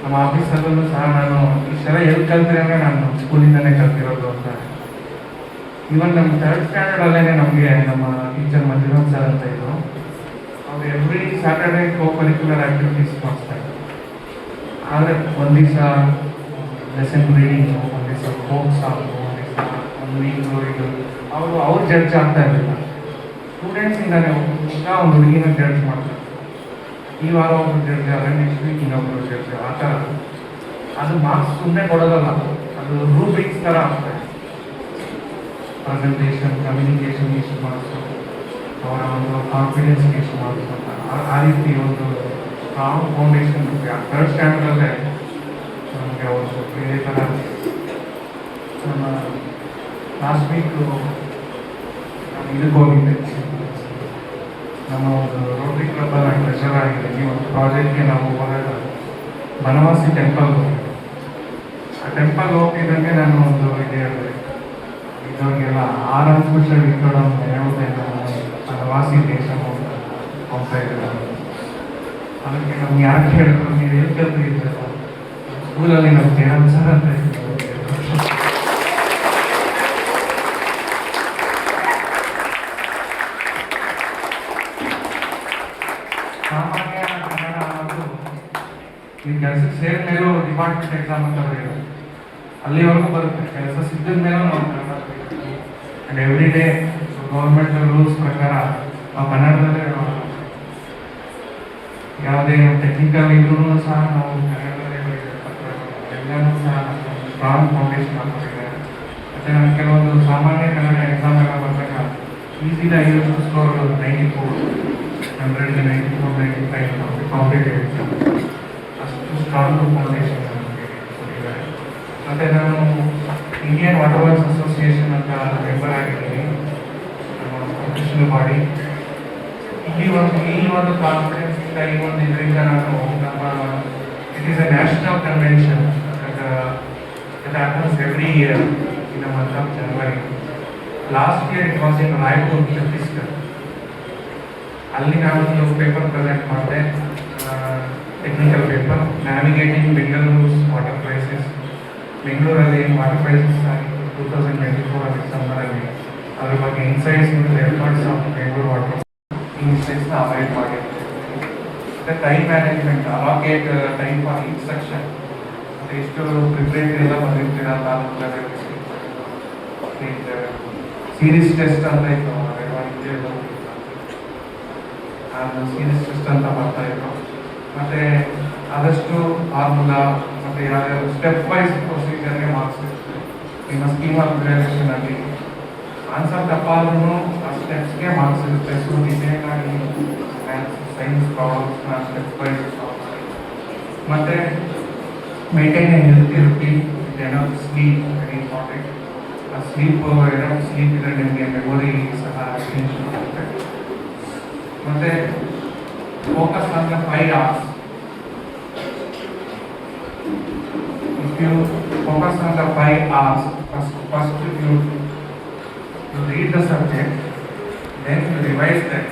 ನಮ್ಮ ಆಫೀಸಲ್ಲೂ ಸಹ ನಾನು ಇಷ್ಟೆಲ್ಲ ಎಲ್ಲಿ ಕಲ್ತಿದ್ರೆ ಅಂದರೆ ನಾನು ಸ್ಕೂಲಿಂದನೇ ಕಲ್ತಿರೋದು ಅಂತ. ಇವನ್ ನಮ್ಮ ಥರ್ಡ್ ಸ್ಟ್ಯಾಂಡರ್ಡಲ್ಲೇ ನಮಗೆ ನಮ್ಮ ಟೀಚರ್ ಮಂಜುನಾಥ್ ಸರ್ ಅಂತ ಇದ್ರು, ಅವ್ರು every Saturday co curricular activities ಮಾಡಿಸ್ತಾರೆ. ಆದರೆ ಒಂದು ದಿವಸ ಲೆಸನ್ ರೀಡಿಂಗು, ಒಂದು ದಿವಸ ಫೋಕ್ ಸಾಂಗು, ಒಂದು ದಿವಸ ಒಂದು ವೀಕು ಇದು ಅವ್ರು ಜಡ್ಜ್ ಆಗ್ತಾ ಇರಲಿಲ್ಲ. ಸ್ಟೂಡೆಂಟ್ಸಿಂದಾನೆ ಒಂದು ಹುಡುಗಿನ ಜಡ್ಜ್ ಮಾಡ್ತಾರೆ. ಈ ವಾರ ಒಬ್ಬರು ಜಡ್ಜ್ ಆದರೆ ನೆಕ್ಸ್ಟ್ ವೀಕ್ ಇನ್ನೊಬ್ಬರು ಜಡ್ಜ್, ಆ ಥರ. ಅದು ಮಾರ್ಕ್ಸ್ ಸುಮ್ಮನೆ ಕೊಡೋದಲ್ಲ, ಅದು ರೂಬ್ರಿಕ್ಸ್ ಥರ ಆಗ್ತದೆ. ಪ್ರೆಸೆಂಟೇಷನ್, ಕಮ್ಯುನಿಕೇಷನ್ ಎಷ್ಟು ಮಾರ್ಕ್ಸು, ಅವರ ಒಂದು ಕಾನ್ಫಿಡೆನ್ಸ್ಗೆ ಎಷ್ಟು ಮಾರ್ಕ್ಸ್ ಅಂತ, ಆ ರೀತಿ ಒಂದು ಸ್ಟ್ರಾಂಗ್ ಫೌಂಡೇಶನ್ ಥರ್ಡ್ ಸ್ಟ್ಯಾಂಡರ್ಡಲ್ಲೇ ನಮಗೆ ಒಂದು ಬೇರೆ ಥರ. ನಮ್ಮ ಲಾಸ್ಟ್ ವೀಕು ನಾನು ಇದಕ್ಕೆ ಹೋಗಿದ್ದೆ, ನಮ್ಮ ಒಂದು ರೋಟರಿ ಕ್ಲಬ್ಬಲ್ಲಿ ನಾನು ಟ್ರೆಷರ್ ಆಗಿದ್ದೀನಿ. ಒಂದು ಪ್ರಾಜೆಕ್ಟ್ಗೆ ನಾವು ಹೋದಾಗ ಬನವಾಸಿ ಟೆಂಪಲ್ ಹೋಗಿದ್ದೆ. ಆ ಟೆಂಪಲ್ ಹೋಗ್ತಿದ್ದಂಗೆ ನಾನು ಒಂದು ಇದು ಹೇಳಿದೆ, ಇದವ್ರಿಗೆಲ್ಲ ಆರಂಭ ಇಟ್ಕೊಳ್ಳೋ ಯಾವುದೆಲ್ಲ ಬನವಾಸಿ ದೇಶ ಹೋಗ್ತಾ ಇದ್ದಾರೆ. ಅದಕ್ಕೆ ನಮ್ಗೆ ಯಾಕೆ ಹೇಳಿದ್ರು, ನೀವು ಏನು ಕಲ್ತಿದ್ದೀರ ಸ್ಕೂಲಲ್ಲಿ ನಾವು ಜಯರಾಮ್ ಸರ್ ಅಂತ ಇದ್ದೀವಿ. ಸಾಮಾನ್ಯ ಕನ್ನಡ ಅನ್ನೋದು ಈ ಕೆಲಸಕ್ಕೆ ಸೇರಿದ ಮೇಲೂ ಡಿಪಾರ್ಟ್ಮೆಂಟ್ ಎಕ್ಸಾಮ್ ಅಂತ ಬರೆಯೋದು, ಅಲ್ಲಿವರೆಗೂ ಬರುತ್ತೆ. ಕೆಲಸ ಸಿದ್ದ ಮೇಲೂ ನಾವು ಕನ್ನಡ ಬರೀತೀವಿ. And every day government rules ಪ್ರಕಾರ ನಾವು ಕನ್ನಡದಲ್ಲೇ ಯಾವುದೇ ಟೆಕ್ನಿಕಲ್ ಇದ್ರೂ ಸಹ ನಾವು ಕನ್ನಡದಲ್ಲೇ ಬರೀಬೇಕು. ಎಲ್ಲನೂ ಸಹ ಸ್ಟ್ರಾಂಗ್ ಫೌಂಡೇಶನ್ ಹಾಕೊಂಡಿದ್ದಾರೆ. ಮತ್ತು ನಾನು ಕೆಲವೊಂದು ಸಾಮಾನ್ಯ ಕನ್ನಡ ಎಕ್ಸಾಮ್ ಎಲ್ಲ ಬಂದಾಗ ಈಸಿಲಿ 50 ಸ್ಕೋರ್ 94, 100ಗೆ 94, 95 ಕಾಂಪಿಟೇಟಿವ್ ಎಕ್ಸಾಮ್, ಅಷ್ಟು ಸ್ಟ್ರಾಂಗ್ ಫೌಂಡೇಶನ್ ನಮಗೆ ಕೊಟ್ಟಿದ್ದಾರೆ. ಮತ್ತು ನಾನು ಇಂಡಿಯನ್ ವಾಟರ್ ವರ್ಕ್ಸ್ ಅಸೋಸಿಯೇಷನ್ ಅಂತ ಮೆಂಬರ್ ಆಗಿದ್ದೀನಿ, ನಮ್ಮ ಪ್ರೊಫೆಷನಲ್ ಬಾಡಿ. ಈ ಒಂದು ಕಾನ್ಫಿಡೆನ್ಸ್ ಇಂದ, ಈ ಒಂದು ಇದರಿಂದ ನಾನು ನಮ್ಮ it is A national convention that happens every year in the month of January. Last year it was in Raipur, Chhattisgarh. ಅಲ್ಲಿ ನಾನೊಂದು ಪೇಪರ್ ಪ್ರೆಸೆಂಟ್ ಮಾಡಿದೆ, technical paper, navigating Bengaluru water crisis. ಬೆಂಗಳೂರಲ್ಲಿ ವಾಟರ್ ಕ್ರೈಸಿಸ್ ಆಗಿತ್ತು 2024 ಡಿಸೆಂಬರಲ್ಲಿ. ಅದ್ರ ಬಗ್ಗೆ ಇನ್ಸೈಟ್ಸ್ ಮತ್ತು efforts of Bengaluru water ಇನ್ಸೈಟ್ಸ್ನ ಅವಾಯ್ಡ್ ಮಾಡಿರುತ್ತೆ. ಮತ್ತು time management, allocate time for each section, ಮತ್ತು ಎಷ್ಟು ಪ್ರಿಪ್ರೇಟರಿ ಎಲ್ಲ ಬಂದಿರ್ತೀರ ತಾಲೂಕು ಲೆವೆಲ್. ಸೀರೀಸ್ ಟೆಸ್ಟ್ ಅಂತ ಇತ್ತು, ಅದು ಸೀರೀಸ್ ಟೆಸ್ಟ್ ಅಂತ ಬರ್ತಾ ಇತ್ತು. ಮತ್ತು ಆದಷ್ಟು ಫಾರ್ಮುಲಾ ಮತ್ತು ಯಾವ್ಯಾವ ಸ್ಟೆಪ್ ವೈಸ್ ಪ್ರೊಸೀಜರ್ಗೆ ಮಾರ್ಕ್ಸ್ ಇರ್ತದೆ. ನಿಮ್ಮ ಸ್ಕೀಮ್ ಆಫ್ ಗ್ರಾಜುಯೇಷನ್ ಅಲ್ಲಿ ಆನ್ಸರ್ ತಪ್ಪ ಆದ್ರೂ ಆ ಸ್ಟೆಪ್ಸ್ಗೆ ಮಾರ್ಕ್ಸ್ ಇರುತ್ತೆ. ಸೊ ಡಿಸೈನಾಗಿ ಸೈನ್ಸ್ ಪ್ರಾಬ್ಲಮ್ಸ್ನ ಸ್ಟೆಪ್ ವೈಸ್ ಮತ್ತು maintain A healthy routine, enough sleep very important. ಆ ಸ್ಲೀಪ್ ಎನಫ್ ಸ್ಲೀಪ್ ಇದ್ರೆ ನಿಮಗೆ ಮೆಮೊರಿ ಸಹ ಚೇಂಜ್ ಮಾಡುತ್ತೆ. ಮತ್ತು focus on the 5 hours. If you focus on the 5 hours, first you read the subject, then you revise that.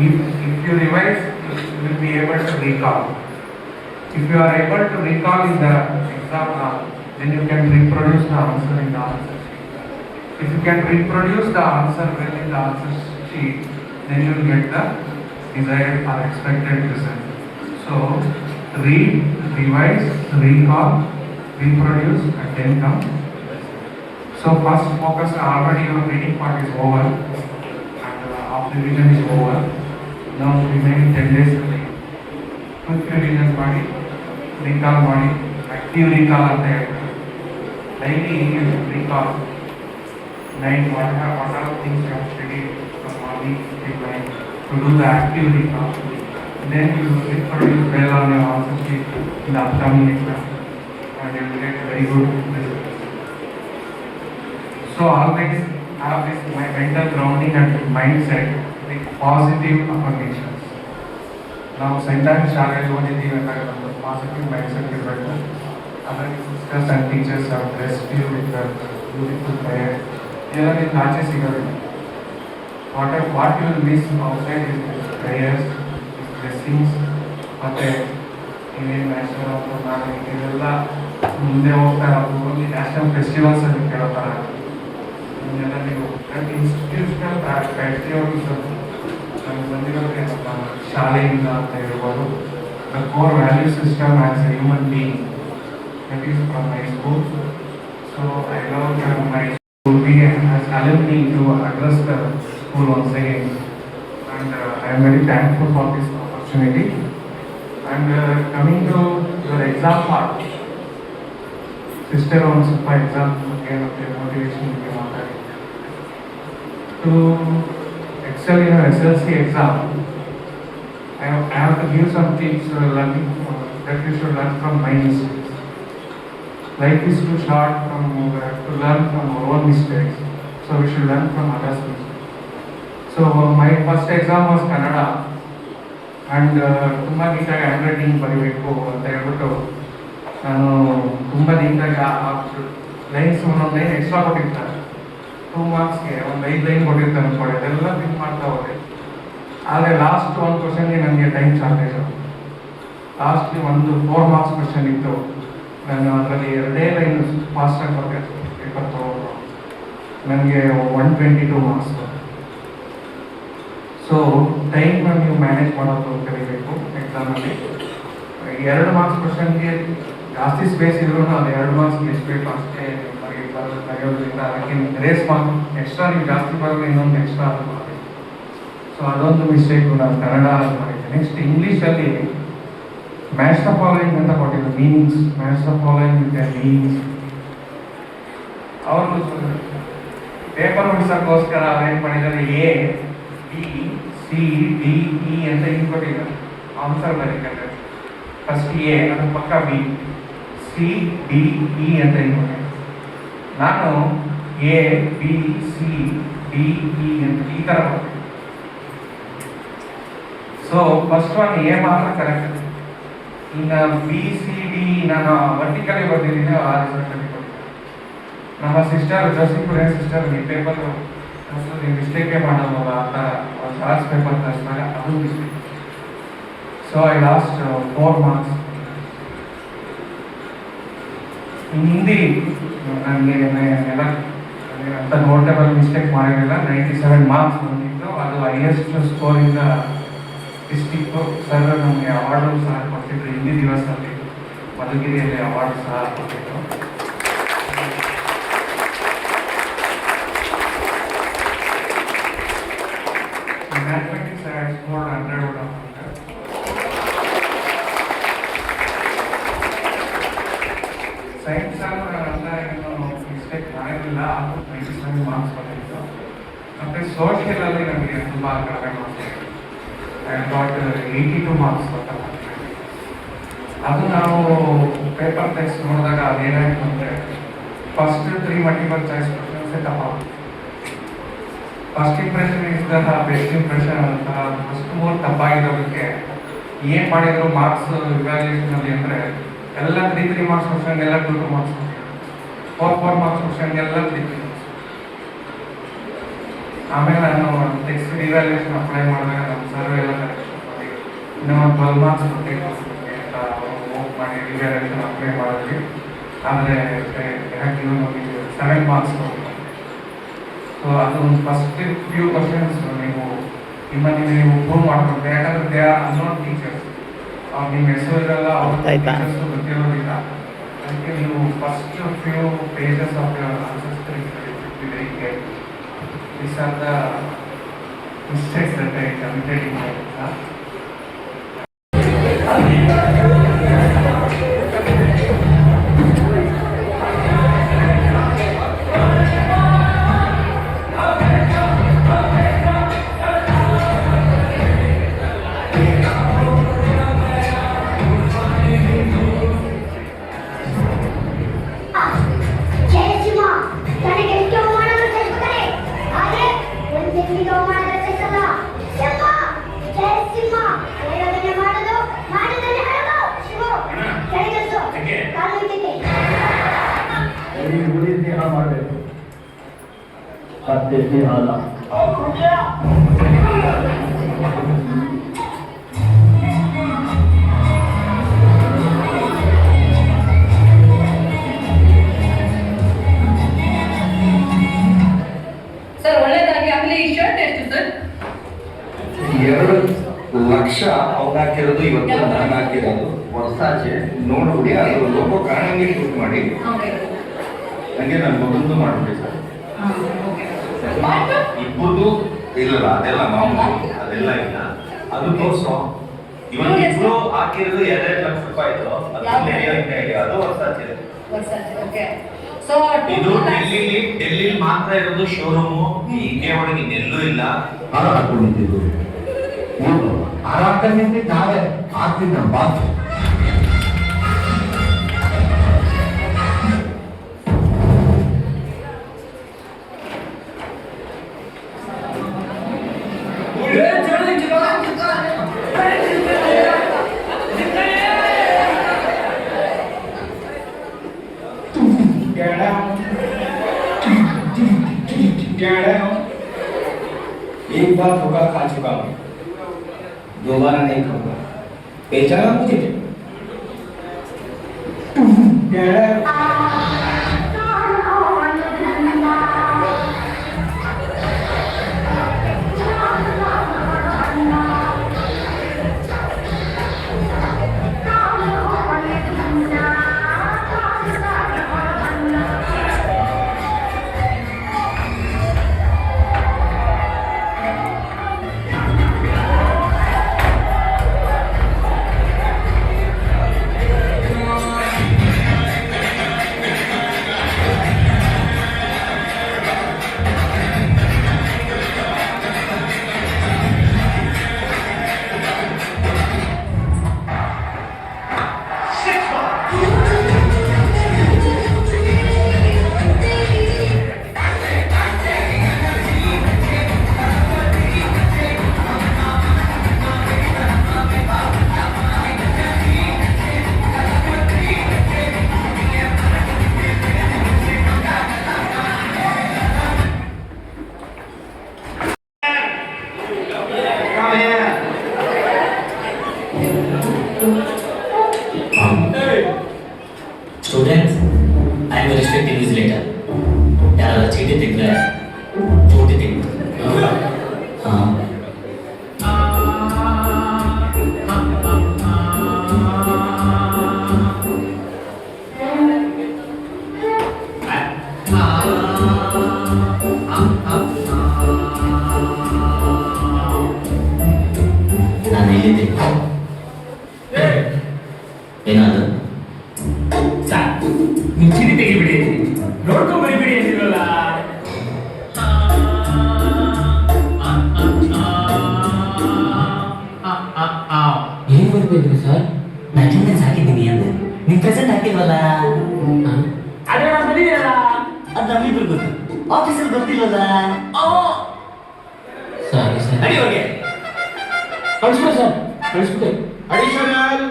If you revise, you will be able to recall. If you are able to recall in the exam hall, then you can reproduce the answer in the answer sheet. If you can reproduce the answer well in the answer sheet, then you will get the desired or expected result. So, read, revise, recall, reproduce, and then come. So, first focus, already your reading part is over, and half revision is over. Now, remaining 10 days. Quick revision body, recall body, active recall ಅಂತ ಹೇಳ್ತಾರೆ. Daily recall. Night, what are things you have studied from morning till night to do the active recall. Then you will reproduce well on your answer sheet in the upcoming exam, and you will get very good results. So always have this mental grounding and mindset with positive affirmations. ನಾವು Saint Ann's ಶಾಲೆಯಲ್ಲಿ ಓದಿದ್ದೀವಿ ಅಂದಾಗ ಒಂದು positive mindset ಇರಬೇಕು. ಅದರಲ್ಲಿ sisters and teachers are blessed you with beautiful prayer. ಇದೆಲ್ಲ ನಿಮ್ಗೆ ಆಚೆ ಸಿಗೋದಿಲ್ಲ. What you will miss outside is prayers, blessings. ಮತ್ತು ಇನ್ನೇನು ನ್ಯಾಷನಲ್ ಆಫ್ ನಾನು ಇದೆಲ್ಲ ಮುಂದೆ ಹೋಗ್ತಾ ಓನ್ಲಿ ನ್ಯಾಷನಲ್ ಫೆಸ್ಟಿವಲ್ಸಲ್ಲಿ ಕೇಳೋ ಥರ ಇದನ್ನೆಲ್ಲ ನೀವು ಇನ್ಸ್ಟಿಟ್ಯೂಷನಲ್ ಪ್ಯಾಟ್ರಿಯೋಟಿಸಮ್ ನಮಗೆ ಬಂದಿರೋದೇ ನಮ್ಮ ಶಾಲೆಯಿಂದ ಅಂತ ಹೇಳ್ಬೋದು. The core value system as A human being that is from my school. So I love my school has allowed me to address the school once again, and I am very thankful for this opportunity. And coming to your exam part, sister on super exam again of the motivation to excel in your SLC exam. I have to give some tips learning that you should learn from my mistakes. Life is too short to learn from our own mistakes, so we should learn from others' mistakes. So my first exam was Kannada, and ತುಂಬ ನೀಟಾಗಿ hand writing ಬರೀಬೇಕು ಅಂತ ಹೇಳ್ಬಿಟ್ಟು ನಾನು ತುಂಬ ನೀಟಾಗಿ lines ಒಂದೊಂದು line extra ಕೊಟ್ಟಿರ್ತಾರೆ. 2 ಮಾರ್ಕ್ಸ್ಗೆ ಒಂದು 5 ಲೈನ್ ಕೊಟ್ಟಿರ್ತಾರೆ ಅಂದ್ಕೊಳ್ಳಿ, ಅದೆಲ್ಲ ಥಿಂಕ್ ಮಾಡ್ತಾ ಹೋದೆ. ಆದರೆ ಲಾಸ್ಟ್ ಒಂದು ಕ್ವಶನ್ಗೆ ನನಗೆ ಟೈಮ್ ಶಾರ್ಟೇಜು. ಲಾಸ್ಟ್ಗೆ ಒಂದು 4 ಮಾರ್ಕ್ಸ್ ಕ್ವಶನ್ ಇತ್ತು. ನಾನು ಅದರಲ್ಲಿ 2 ಲೈನ್ ಫಾಸ್ಟಾಗಿ ಬರಬೇಕು, ಪೇಪರ್ ತೊಗೊಂಡು ನನಗೆ 122 ಮಾರ್ಕ್ಸ್. ಸೊ ಟೈಮ್ನ ನೀವು ಮ್ಯಾನೇಜ್ ಮಾಡೋದು ಕಲಿಬೇಕು ಎಕ್ಸಾಮಲ್ಲಿ. 2 ಮಾರ್ಕ್ಸ್ ಕ್ವಶನ್ಗೆ ಜಾಸ್ತಿ ಸ್ಪೇಸ್ ಇದ್ರೂ ಅದು 2 ಮಾರ್ಕ್ಸ್ಗೆ ಎಷ್ಟು ಬೇಕು ಅಷ್ಟೇ ಬರೆಯೋದ್ರಿಂದ ಅದಕ್ಕೆ ರೇಸ್ ಮಾರ್ಕ್ ಎಕ್ಸ್ಟ್ರಾ ನೀವು ಜಾಸ್ತಿ ಬರೋದು ಇನ್ನೊಂದು ಎಕ್ಸ್ಟ್ರಾ ಅದು ಮಾಡಿ. ಸೊ ಅದೊಂದು ಮಿಸ್ಟೇಕು ನಾನು ಕನ್ನಡ ಮಾಡಿದ್ದೆ. ನೆಕ್ಸ್ಟ್ ಇಂಗ್ಲೀಷಲ್ಲಿ ಮ್ಯಾಚ್ ದ ಫಾಲೋಯಿಂಗ್ ಅಂತ ಕೊಟ್ಟಿದ್ದು, meanings, match the following with meanings. ಅವರು ಪೇಪರ್ ಉಳಿಸೋಕ್ಕೋಸ್ಕರ ಏನು ಮಾಡಿದ್ದಾರೆ, A B C D E ಅಂತ ಹಿಂಗೆ ಕೊಟ್ಟಿದ್ದಾರೆ. ಆನ್ಸರ್ ಬರೀತಾರೆ ಫಸ್ಟ್ ಎ, ಅದ್ರ ಪಕ್ಕ ಬಿ, ಸಿ ಡಿ ಇ ಅಂತ ಹಿಂಗೆ ಕೊಟ್ಟಿದ್ದಾರೆ. ನಾನು A B C D E ಅಂತ ಈ ಥರ ಕೊಟ್ಟಿದ್ದೆ. ಸೊ ಫಸ್ಟ್ ಒನ್ ಎ ಮಾತ್ರ ಕರೆಕ್ಟ್. ಇನ್ನು ಬಿ ಸಿ ಡಿ ನಾನು ವರ್ಟಿಕಲಿ ಬರ್ದಿದ್ದೀನಿ, ಆ ರಿಸಲ್ಟಲ್ಲಿ ಕೊಟ್ಟಿದ್ದೆ. ನಮ್ಮ ಸಿಸ್ಟರ್ ಜೋಸಿಪುರ ಸಿಸ್ಟರ್ ಈ ಪೇಪರ್ ನೀವು ಮಿಸ್ಟೇಕೇ ಮಾಡೋದಲ್ಲ ಅಂತ ಚಾರ್ಜ್ ಪೇಪರ್ ಕಳಿಸಿದಾಗ ಅದು mistake. So I lost 4 marks. In Hindi ನನಗೆ ಎಲ್ಲ ಅಂತ ನೋಟಬಲ್ ಮಿಸ್ಟೇಕ್ ಮಾಡಿರಲಿಲ್ಲ. 97 ಮಾರ್ಕ್ಸ್ ಬಂದಿತ್ತು. ಅದು ಹೈಯೆಸ್ಟ್ ಸ್ಕೋರಿಂದ ಡಿಸ್ಟಿಕ್ಕು. ಸರ್ ನಮಗೆ ಅವಾರ್ಡು ಸಹ ಕೊಡ್ತಿದ್ರು. ಹಿಂದಿ ದಿವಸದಲ್ಲಿ ಮಧುಗಿರಿಯಲ್ಲಿ ಅವಾರ್ಡ್ ಸಹ ಕೊಟ್ಟಿದ್ರು. Mathematics I had scored 100 out of 100. Science ಅಂತ ಏನು ಮಿಸ್ಟೇಕ್ ಮಾಡಿರಲಿಲ್ಲ, ಅದು 97 ಮಾರ್ಕ್ಸ್ ಬಂದಿತ್ತು. ಮತ್ತು ಸೋಷಿಯಲಲ್ಲಿ ನಮಗೆ ತುಂಬ ಕಡಿಮೆ ಮಾರ್ಕ್ಸ್, ಐ ಗಾಟ್ 82 ಮಾರ್ಕ್ಸ್ ಅಂತ. ಅದು ನಾವು ಪೇಪರ್ ಟೆಸ್ಟ್ ನೋಡಿದಾಗ ಅದೇನಾಯ್ತು ಅಂದರೆ ಫಸ್ಟ್ 3 ಮಲ್ಟಿಪಲ್ ಚಾಯ್ಸ್ ಕ್ವಶನ್ಸೇ ತಪ್ಪಾಗುತ್ತೆ. First impression is the best impression ಅಂತ ಫಸ್ಟ್ 3 ತಪ್ಪಾಗಿರೋದಕ್ಕೆ ಏನು ಮಾಡಿದ್ರು ಮಾರ್ಕ್ಸ್ ಇವ್ಯಾಲ್ಯೂಷನಲ್ಲಿ ಅಂದರೆ ಎಲ್ಲ 3 ಮಾರ್ಕ್ಸ್ ಕ್ವಶನ್ಗೆಲ್ಲ 2 ಮಾರ್ಕ್ಸ್, 4 ಮಾರ್ಕ್ಸ್ ಕ್ವಶನ್ಗೆಲ್ಲ 3 ಮಾರ್ಕ್ಸ್. ಆಮೇಲೆ ನಾನು ನೆಕ್ಸ್ಟ್ ಇವ್ಯಾಲ್ಯೂಷನ್ ಅಪ್ಲೈ ಮಾಡಿದಾಗ ನಮ್ಮ ಸರ್ ಎಲ್ಲ ಕರೆಕ್ಷನ್ ಮಾಡಿ ಇನ್ನೊಂದು 12 ಮಾರ್ಕ್ಸ್ ಕೊಟ್ಟಿದ್ದು ಅಂತ ಹೋಗಿ ಮಾಡಿ ಇವ್ಯಾಲ್ಯೂಷನ್ ಅಪ್ಲೈ ಮಾಡಿದ್ವಿ. ಆದರೆ ನಮಗೆ 7 ಮಾರ್ಕ್ಸ್ ಕೊಟ್ಟಿದ್ದು. ಸೊ ಅದು ಫಸ್ಟ್ ಫ್ಯೂ ಕ್ವಶನ್ಸ್ ನೀವು ನಿಮ್ಮಲ್ಲಿ ನೀವು ಪ್ರೂವ್ ಮಾಡ್ಕೊಳ್ತೀವಿ. ಯಾಕಂದರೆ ದೇ ಆರ್ ಅನ್ನೋನ್ ಟೀಚರ್ಸ್, ಅವ್ರು ನಿಮ್ಮ ಹೆಸರು ಇರಲ್ಲ, ಅವ್ರ ಟೀಚರ್ಸು ಗೊತ್ತಿರೋದಿಲ್ಲ. ಅದಕ್ಕೆ ನೀವು first few pages of your answers very care. These are the mistakes that I committed in my exam. Jaya Simha Hala sir ಒಳ್ಳೇದಾಗಿ ಆಗಲಿ. ಈ ಶರ್ಟ್ ಎಷ್ಟು ಸರ್? 2 ಲಕ್ಷ ಅವ್ರು ಹಾಕಿರೋದು, ಇವತ್ತು ನಾನು ಹಾಕಿರೋದು ಹೊಸಾಚೆ ನೋಡ್ಬಿಡಿ. ಅದು ಲೋಗೋ ಕಾಣಂಗೆ ಶೂಟ್ ಮಾಡಿ ನನಗೆ ನನ್ನ ಮಗಂದು ಮಾಡ್ಬಿಡಿ ಸರ್. ಇಬ್ಬರದು ಇಲ್ಲ, ಅದೆಲ್ಲ ಮಾಮೂಲಿ, ಅದೆಲ್ಲ ಇಲ್ಲ. ಅದು ತೋರ್ಸೋ. ಇವತ್ತು ಇಬ್ರು ಹಾಕಿರೋದು 2 ಲಕ್ಷ ರೂಪಾಯಿ ಇತ್ತು. ಅದು ಹೊಸಾಚೆ. ಇದು ಡೆಲ್ಲಿ ಮಾತ್ರ ಇರೋದು ಶೋರೂಮು. ಇಂಡಿಯಾ ಒಳಗೆ ಇನ್ನೆಲ್ಲೂ ಇಲ್ಲ. ಹಾರ ಹಾಕೊಂಡಿದ್ದು ಹಾರ ಹಾಕಂದ್ರೆ ನಾವೇ ಆಗ್ತಿದ್ದ ನಮ್ಮ ಬಾತ್ एक बार धोखा खा चुका हूँ, दोबारा नहीं खाऊंगा। पहचाना मुझे? Students, I am restricting this letter. ಯಾರು ಚೀಟಿ ತೆಗೆದ್ರೆ ಚೂಟಿ ತೆಗೆದು ನಾನು ಎಲ್ಲಿದ್ದೆ? ಏನಾದ್ರು ಸಾಕು, ನೀವು ಚೀಟಿ ತೆಗಿಬಿಡಿ, ನೋಡ್ಕೊಂಡ್ ಬರಿಬಿಡಿ ಅಂತಿರಲ್ಲ. ಏನ್ ಬರ್ಬೇಕ್ರಿ ಸರ್? ಅಟೆಂಡೆನ್ಸ್ ಹಾಕಿದ್ದೀನಿ ಅಂದ್ರೆ ನೀವು ಪ್ರೆಸೆಂಟ್ ಹಾಕಿಲ್ವಲ್ಲ? ಅದೇ ನಾನು ಬಂದಿದ್ದೀರಲ್ಲ. ಅದು ನಮ್ಮಿಬ್ರು ಗೊತ್ತು, ಆಫೀಸಲ್ಲಿ ಗೊತ್ತಿಲ್ವಲ್ಲ? Sorry sir. ನಡಿ ಹೋಗಿ ಕಳಿಸ್ಬಿಡಿ ಸರ್, ಕಳಿಸ್ಬಿಡಿ. ಅಡಿಷನಲ್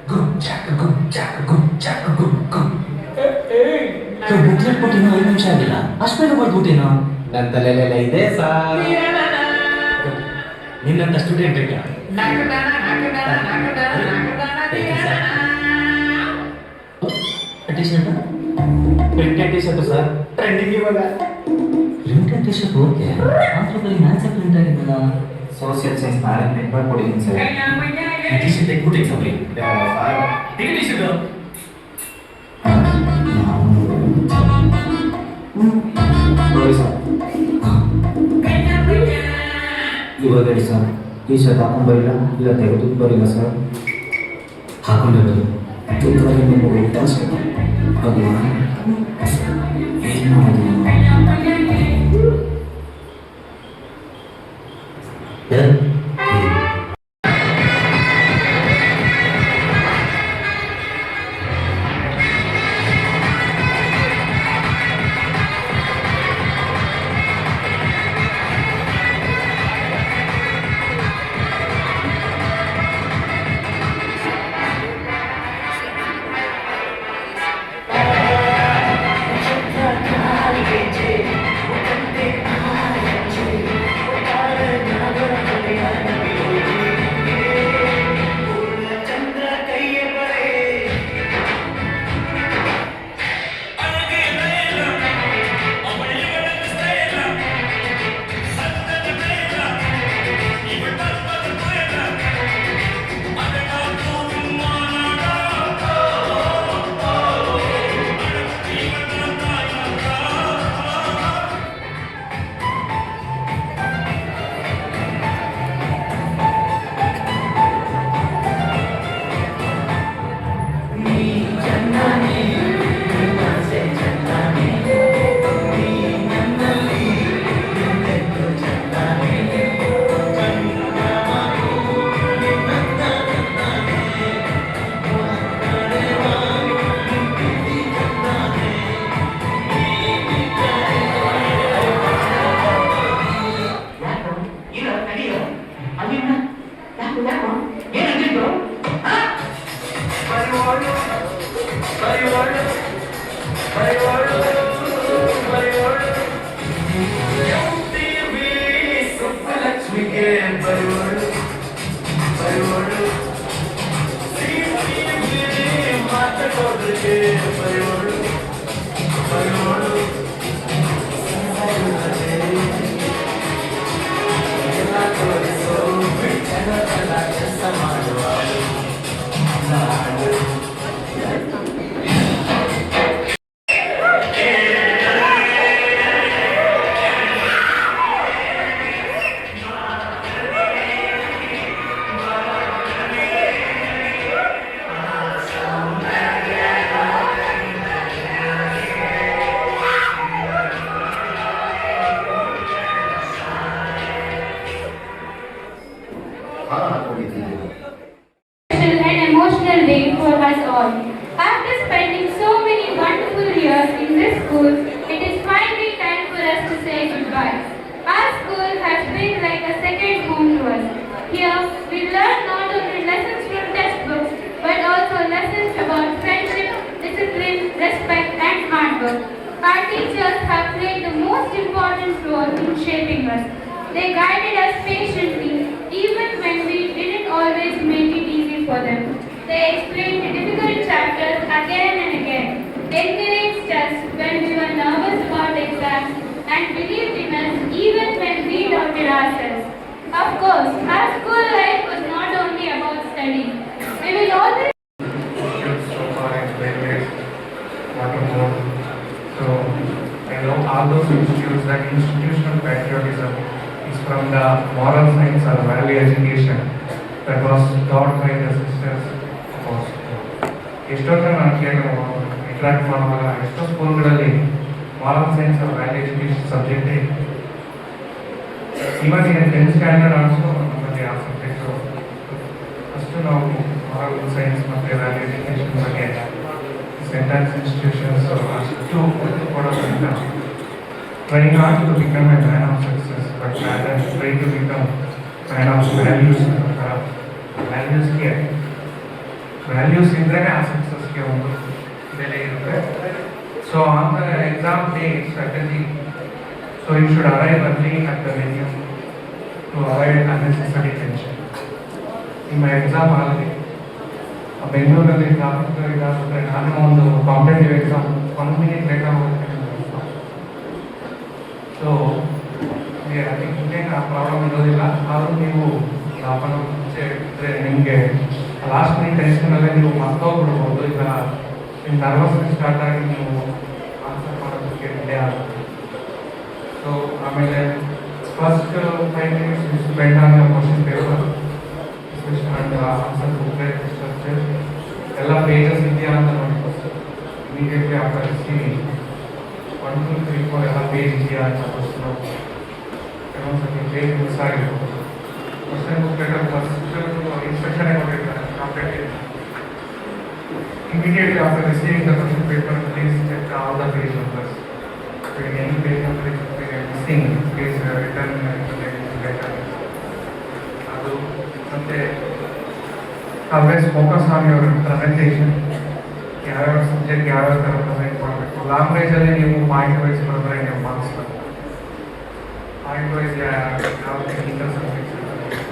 ಗುಮ್ ಚಾಕ ಗುಮ್ ಚಾಕ ಗುಮ್ ಚಾಕ ಗುಮ್ ಗುಮ್. ಬುಕ್ಲೆಟ್ ಕೊಟ್ಟಿನ 5 ನಿಮಿಷ ಆಗಿಲ್ಲ, ಅಷ್ಟು ಬೇಗ ಬರ್ಬಿಟ್ಟೇನೋ? ನನ್ನ ತಲೆಲೆಲ್ಲ ಇದೆ ಸರ್. ನಿನ್ನಂತ ಸ್ಟೂಡೆಂಟ್ ಇಲ್ಲ. T shirt printed T shirt sir, trending ಇವಾಗ. ಪ್ರಿಂಟೆಡ್ ಟೀಶರ್ಟ್ ಓಕೆ, ಮಾತ್ರ ಮ್ಯಾಚ್ ಪ್ರಿಂಟ್ ಆಗಿದ್ದಲ್ಲ. ಸೋಷಿಯಲ್ ಸೈನ್ಸ್ ನಾಳೆ ಪ್ರಿಂಟ್ ಮಾಡ್ಕೊಡಿದ್ದೀನಿ ಸರ್. ಟೀಶರ್ಟ್ ತೆಗ್ಬಿಟ್ಟು ಎಕ್ಸಾಮ್ ಬರೀ. ಟೀಶರ್ಟ್ ನೋಡಿ ಸರ್, ಇವಾಗ ಹೇಳಿ ಸರ್, ಟಿ ಶರ್ಟ್ ಹಾಕೊಂಡು ಬರಿಲ್ಲ ಇಲ್ಲ ತೆಗೆದು ಬರಿಲ್ಲ ಸರ್? ಹಾಕೊಂಡಿರೋದು ತುತ್ತೂರಿ ನಿಮಗೆ ಊಟ ಸರ್, ಅದು ಏನು ಮಾಡೋದು? ಬರುವಳು ಬರುವಳು ಮಾತುಕೋದಕ್ಕೆ ಬರುವಳು ಬರುವಳು ಎಲ್ಲ ತೋರಿಸೋ ಎಲ್ಲ ಕೆಲಸ ಮಾಡುವ ನಾಡು and emotional day for us all. After spending so many wonderful years in this school, it is finally time for us to say goodbye. Our school has been like a second home to us. Here, we learn not only lessons from textbooks, but also lessons about friendship, discipline, respect, and hard work. Our teachers have played the most important role in shaping us. They guided us patiently, even when we didn't always make it easy for them. They explained the difficult chapters again and again, encouraged us when we were nervous about exams, and believed in us even when we doubted ourselves. Of course, our school life was not only about studying. We will always so far in railways, water board. So I know all those institutes, that institutional patriotism is from the moral science or value education that was taught by the sisters of our school. ಎಷ್ಟೊಂದು ನಾನು ಕೇಳಿ interact ಮಾಡುವಾಗ ಎಷ್ಟೋ ಸ್ಕೂಲ್ಗಳಲ್ಲಿ moral science or value education ಸಬ್ಜೆಕ್ಟೇ even in 10th standard also ನಮ್ಮಲ್ಲಿ ಆ subject first ನಾವು ಮಾರಲ್ ಸೈನ್ಸ್ ಮತ್ತು ವ್ಯಾಲ್ಯೂ ಎಜುಕೇಷನ್ ಬಗ್ಗೆ ಸೆಂಟೆನ್ಸ್ ಇನ್ಸ್ಟಿಟ್ಯೂಷನ್ಸ್ ಅಷ್ಟು ಕೊಡೋದ್ರಿಂದ try not to become a man of success, but rather try to become man of values. Values here. Values ಇದ್ದರೆ ಆ ಸಕ್ಸಸ್ಗೆ ಒಂದು ಬೆಲೆ ಇರುತ್ತೆ. So on the exam day, certainly, so you should arrive early at the venue to avoid unnecessary tension. ನಿಮ್ಮ exam ಆಗಲಿ ಬೆಂಗಳೂರಲ್ಲಿ traffic ಇದಾಗುತ್ತೆ. ನಾನು ಒಂದು ಕಾಂಪಿಟೇಟಿವ್ ಎಕ್ಸಾಮ್ 1 minute ಲೇಟ್ ಆಗುತ್ತೆ. ಸೊ ಅದಕ್ಕೆ ಆ ಪ್ರಾಬ್ಲಮ್ ಇರೋದಿಲ್ಲ. ಆದರೂ ನೀವು ಹಾಫ್ ಮುಂಚೆ ಇದ್ದರೆ ನಿಮಗೆ ಲಾಸ್ಟ್ ಮಿನಿಟ್ ಟೆನ್ಷನಲ್ಲೇ ನೀವು ಮರ್ತೋಗ್ಬಿಡ್ಬೋದು. ಈಗ ನಿಮ್ಮ ನರ್ವಸ್ನೆಸ್ ಸ್ಟಾರ್ಟ್ ಆಗಿ ನೀವು ಆನ್ಸರ್ ಮಾಡೋದಕ್ಕೆ ಡಿಲೇ ಆಗುತ್ತೆ. ಸೊ ಆಮೇಲೆ first 5 minutes spend on question paper and answer booklet structure ಎಲ್ಲ ಪೇಜಸ್ ಇದೆಯಾ ಅಂತ ನೋಡಿ ಫಸ್ಟ್ ಇಮಿಡಿಯೇಟ್ಲಿ ಆಫ್ಟರ್ ರಿಸೀವಿಂಗ್ 1, 2, 3, 4 ಎಲ್ಲ ಪೇಜ್ ಇದೆಯಾ ಅಂತ ಫಸ್ಟ್ ನೋಡಿ. ಕೆಲವೊಂದ್ಸತಿ ಪೇಜ್ ಮಿಸ್ ಆಗಿರ್ಬೋದು. ಕ್ವಶನ್ ಬುಕ್ಲೆಟ್ ಫಸ್ಟ್ ಇನ್ಸ್ಟ್ರಕ್ಷನ್ ಕೊಟ್ಟಿರ್ತಾರೆ competitive. Immediately after receiving the question paper, please check all the page numbers. If any page number is missing, please return letter. ಅದು ಮತ್ತೆ always focus on your presentation. ಯಾವ್ಯಾವ subject ಯಾವ್ಯಾವ ಥರ present ಮಾಡಬೇಕು. ಲ್ಯಾಂಗ್ವೇಜಲ್ಲಿ ನೀವು point wise ಬರೆದ್ರೆ ನೀವು marks point wise ಯಾವ ಟೆಕ್ನಿಕಲ್ ಸಬ್ಜೆಕ್ಟ್ಸ್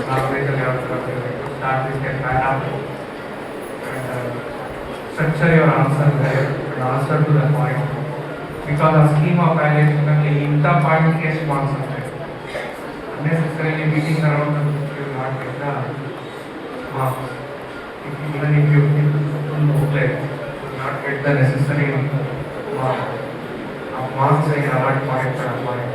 ಲ್ಯಾಂಗ್ವೇಜಲ್ಲಿ ಯಾವ ಥರ ಬರಬೇಕು. Start with A paragraph and structure your answer there and answer to the point. Because a scheme of evaluation ಅಲ್ಲಿ ಇಂಥ ಪಾಯಿಂಟ್ ಎಷ್ಟು ಮಾರ್ಕ್ಸ್ ಅಂತ unnecessarily beating around the bush will not get the marks. Even if you booklet, you will not get the necessary marks and award point for point.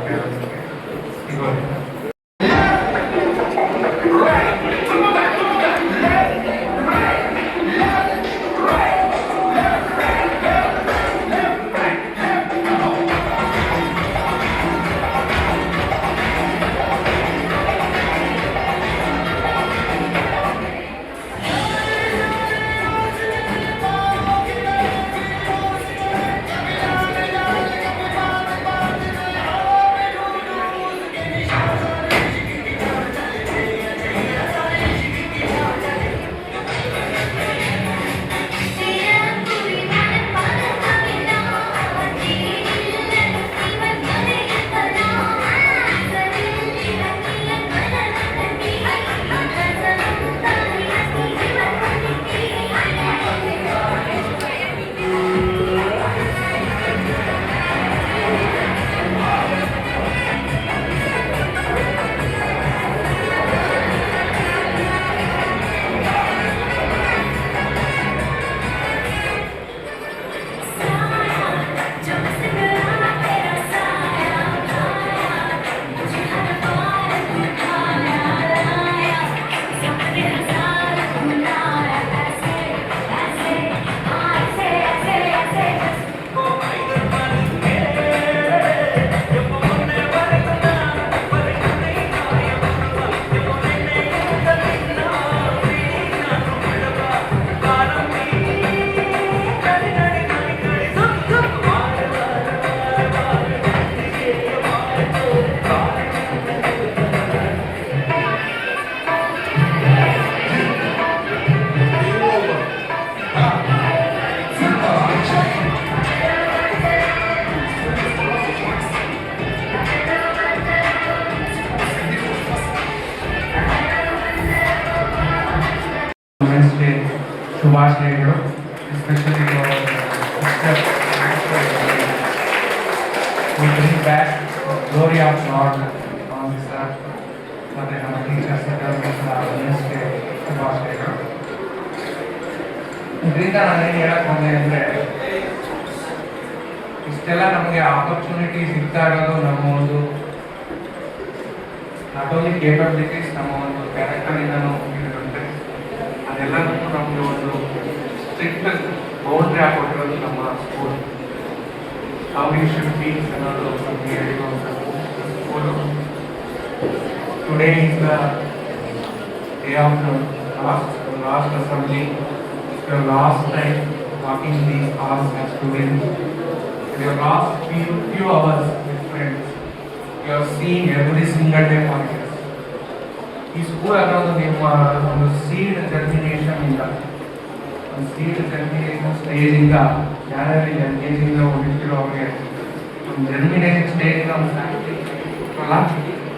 Women's Day ಶುಭಾಶಯಗಳು, especially we bring back the glory of God on this earth. ಮತ್ತೆ ನಮ್ಮ teachers Women's Day ಶುಭಾಶಯಗಳು. ಇದರಿಂದ ನಾನೇನು ಹೇಳಕ್ ಬಂದೆ ಅಂದರೆ, ಇಷ್ಟೆಲ್ಲ ನಮಗೆ ಆಪರ್ಚುನಿಟಿ ಸಿಗ್ತಾ ಇರೋದು ನಮ್ಮ ಒಂದು ನಾಟ್ ಓನ್ಲಿ ಕೇಪಬಿಲಿಟೀಸ್, ನಮ್ಮ ಒಂದು ಕ್ಯಾರೆಕ್ಟರಿಂದನೂ ಇರುತ್ತೆ. ಅದೆಲ್ಲದಕ್ಕೂ ನಮಗೆ ಒಂದು ಸ್ಟ್ರಿಕ್ಟ್ ಬೌಂಡ್ರಿ ಹಾಕೊಟ್ಟಿರೋದು ನಮ್ಮ school. How you should be ಅನ್ನೋದು ನಮಗೆ ಹೇಳಿರುವಂಥ school. Today is the day of the last assembly. Your last time walking these halls as students, your last few hours with friends, you are seeing every single day politics. ಈ school ಅನ್ನೋದು ನಿಮ್ಮ ಒಂದು seed germination ಇಂದ, ಒಂದು seed germination ಸ್ಟೇಜಿಂದ ಯಾರ್ಯಾರು LKG ಹೋಗಿರ್ತಿರೋ ಅವ್ರಿಗೆ ಒಂದು germination ಸ್ಟೇಜಿಂದ ಒಂದು ಸ್ಯಾಪ್ಲಿಂಗ್ ಅಲ್ಲ,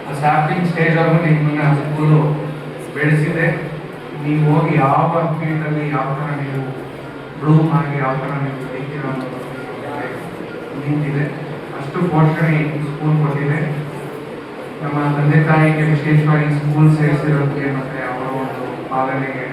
ಆ ಸ್ಯಾಪ್ಲಿಂಗ್ ಸ್ಟೇಜ್ವರೆಗೂ ನಿಮ್ಮನ್ನ ಸ್ಕೂಲು ಬೆಳೆಸಿದೆ. ನೀವು ಹೋಗಿ ಯಾವ ಫೀಲ್ಡಲ್ಲಿ ಯಾವ ಥರ ನೀವು ಬ್ಲೂಮ್ ಆಗಿ ಯಾವ ಥರ ನೀವು ಬೆಳೀತೀರೋ ಅನ್ನೋದು ನಿಂತಿದೆ. ಅಷ್ಟು ಪೋಷಣೆ ಸ್ಕೂಲ್ ಕೊಟ್ಟಿದೆ. ನಮ್ಮ ತಂದೆ ತಾಯಿಗೆ ವಿಶೇಷವಾಗಿ ಸ್ಕೂಲ್ ಸೇರಿಸಿರೋದಕ್ಕೆ ಮತ್ತು ಅವರ ಒಂದು ಪಾಲನೆಗೆ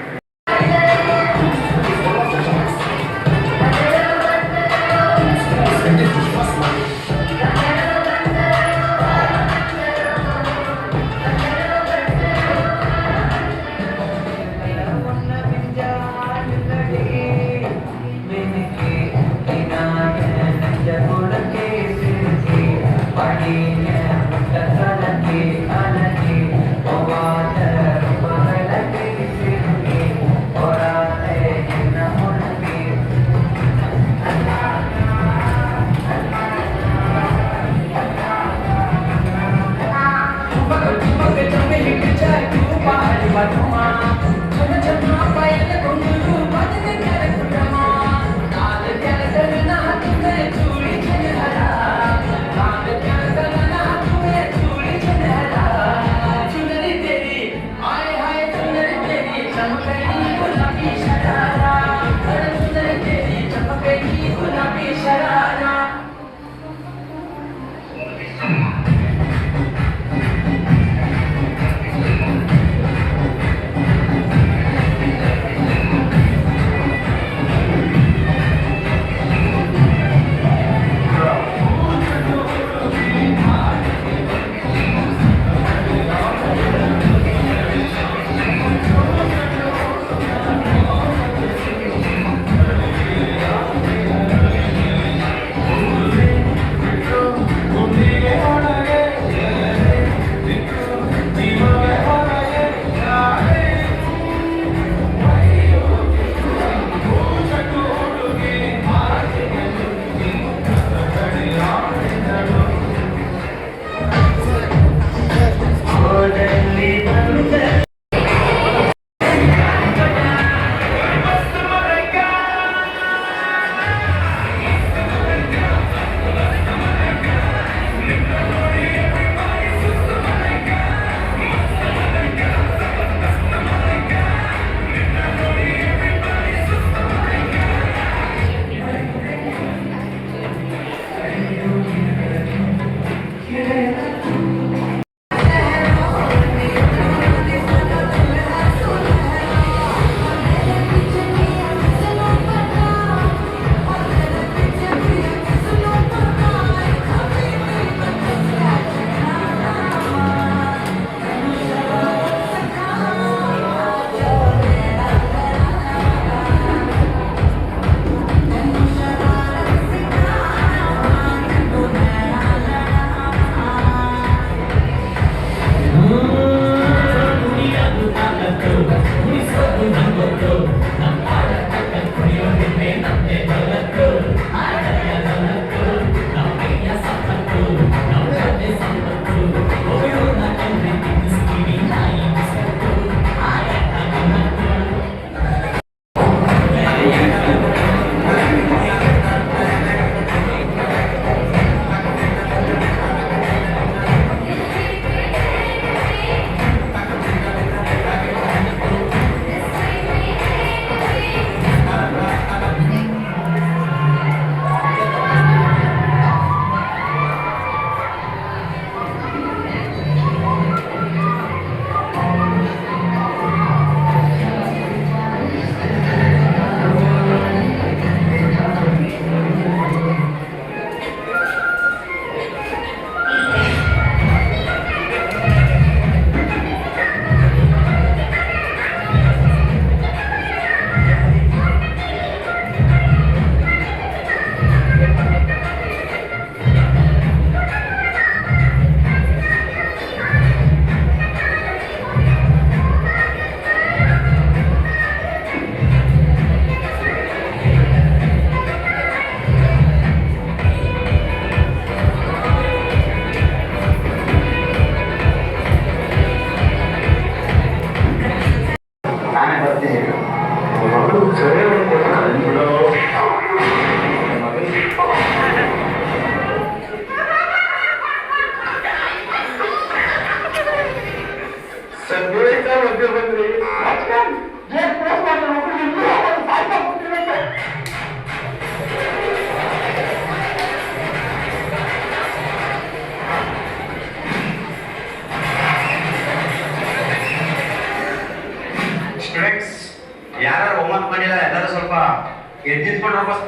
ಎದ್ದಿದ್ಕೊಂಡು ವಾಪಸ್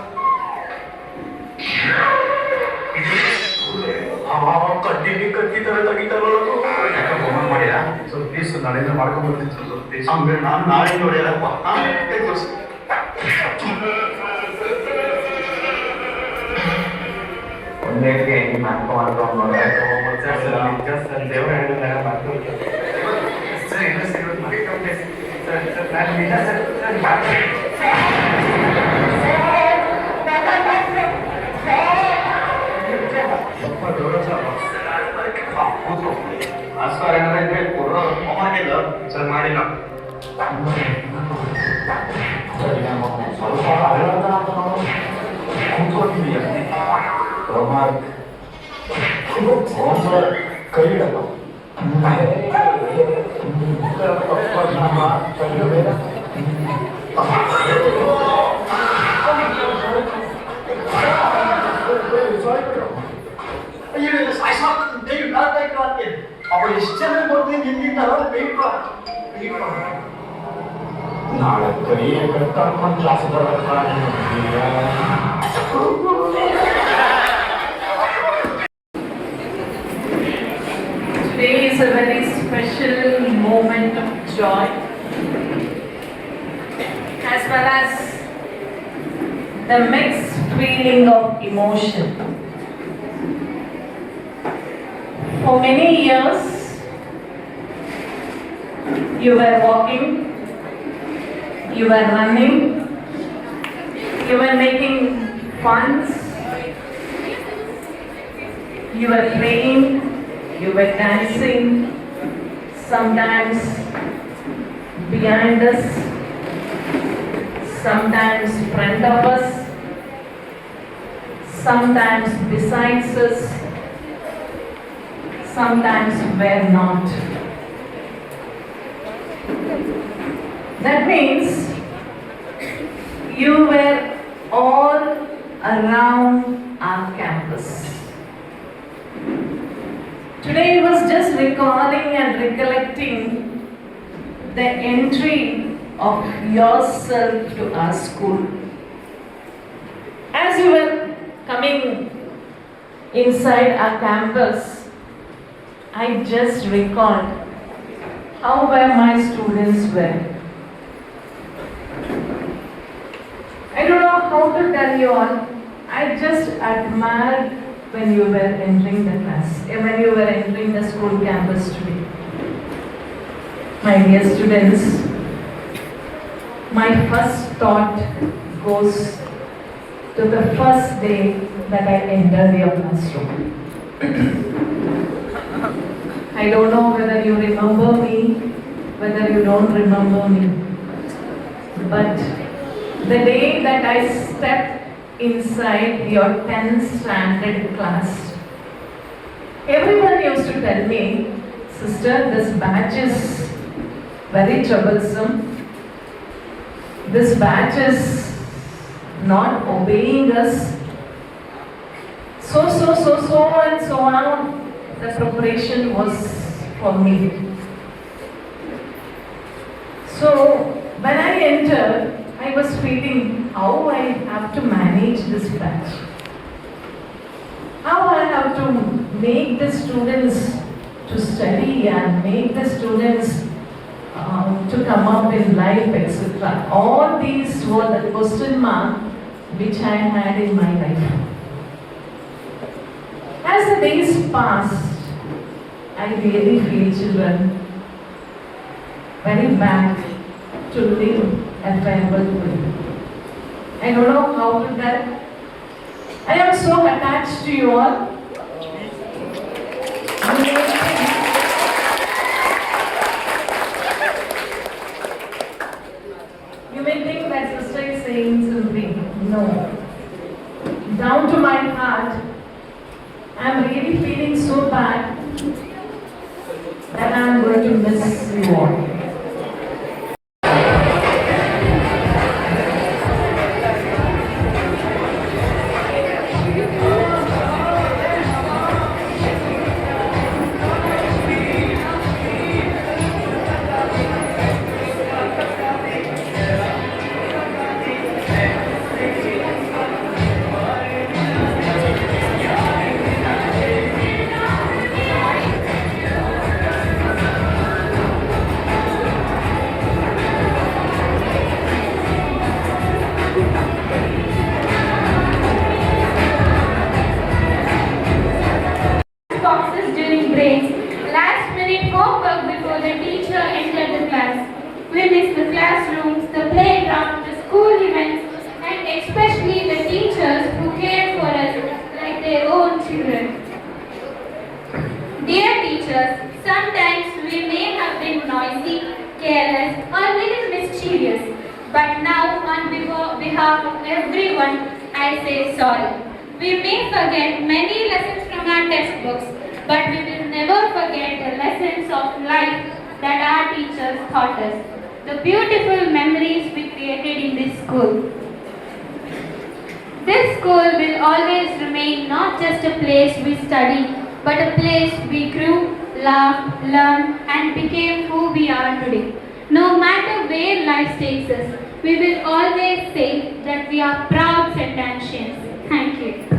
ಕಟ್ಟಿ ತರ ತೆಗಿತಾರಲ್ಲ ಮಾಡಿದ ಸೊ ಪ್ಲೀಸ್ ನಾಳೆಯಿಂದ ಮಾಡ್ಕೊಂಡ್ಬರ್ತೀನಿ ಸರ್ ಪ್ಲೀಸ್. ನಾನು ನಾಳೆ ನೋಡಿಯಲ್ಲಪ್ಪ ಒಂದೇಗೆ ಮಾಡ್ಕೊಂಡು ದೇವರ ಹೇಳಿದಾಗ ಮಾಡ್ಕೊಳ್ತಾರೆ ಸರ್ ಇಲ್ಲ ಸರ್ ಇವತ್ತು ಮಾಡ್ಕೊಂಡೆ ಸರ್ ಸರ್ ನಾನು ನಿಜ ಸರ್ ಸರ್ ಆಸ್ಕಾರ ಏನಾದ್ರೆ ಮಾಡಿಲ್ಲ ಸರ್ ಮಾಡಿಲ್ಲ ಸ್ವಲ್ಪ ಕೂತ್ಕೊಳ್ತೀವಿ ಕೈ ಇಡಲ್ಲ ಅವಳು ಎಷ್ಟು ಜನ ಬರ್ತೀನಿ ನಿಂತಿದ್ದಾರ ನಾಳೆ ಕೈ ಕಟ್ಕೊಂಡು class Today is a very special moment of joy as well as the mixed feeling of emotion. For many years, you were walking, you were running, you were making funs, you were playing, you were dancing, sometimes behind us, sometimes in front of us, sometimes besides us, sometimes were not. That means you were all around our campus. Today I was just recalling and recollecting the entry of yourself to our school. As you were coming inside our campus, I just recalled how were my students were. I don't know how to tell you all. I just admired when you were entering the class, when you were entering the school campus today. My dear students, my first thought goes to the first day that I entered your classroom. I don't know whether you remember me, whether you don't remember me, but the day that I stepped inside your 10th standard class, everyone used to tell me, sister, this batch is very troublesome. This batch is not obeying us. So and so on. The preparation was for me. So when I entered, I was feeling how I have to manage this batch. How I have to make the students to study and make the students to come up in life, etc. All these were the question mark which I had in my life. As the days passed, I really feel children very bad to live a farewell way. I don't know how to tell. I am so attached to you all. You may think that sister is saying something. No. Down to my heart, I am really feeling so bad that I am going to miss you all. the teacher entered the class. We miss the classrooms, the playground, the school events, and especially the teachers who cared for us like their own children. Dear teachers, sometimes we may have been noisy, careless, or little mischievous, but now on behalf of everyone, I say sorry. We may forget many lessons from our textbooks, but we will never forget the lessons of life that our teachers taught us. The beautiful memories we created in this school. This school will always remain not just a place we studied, but a place we grew, laughed, learned, and became who we are today. No matter where life takes us, we will always say that we are proud St. Ancients. Thank you.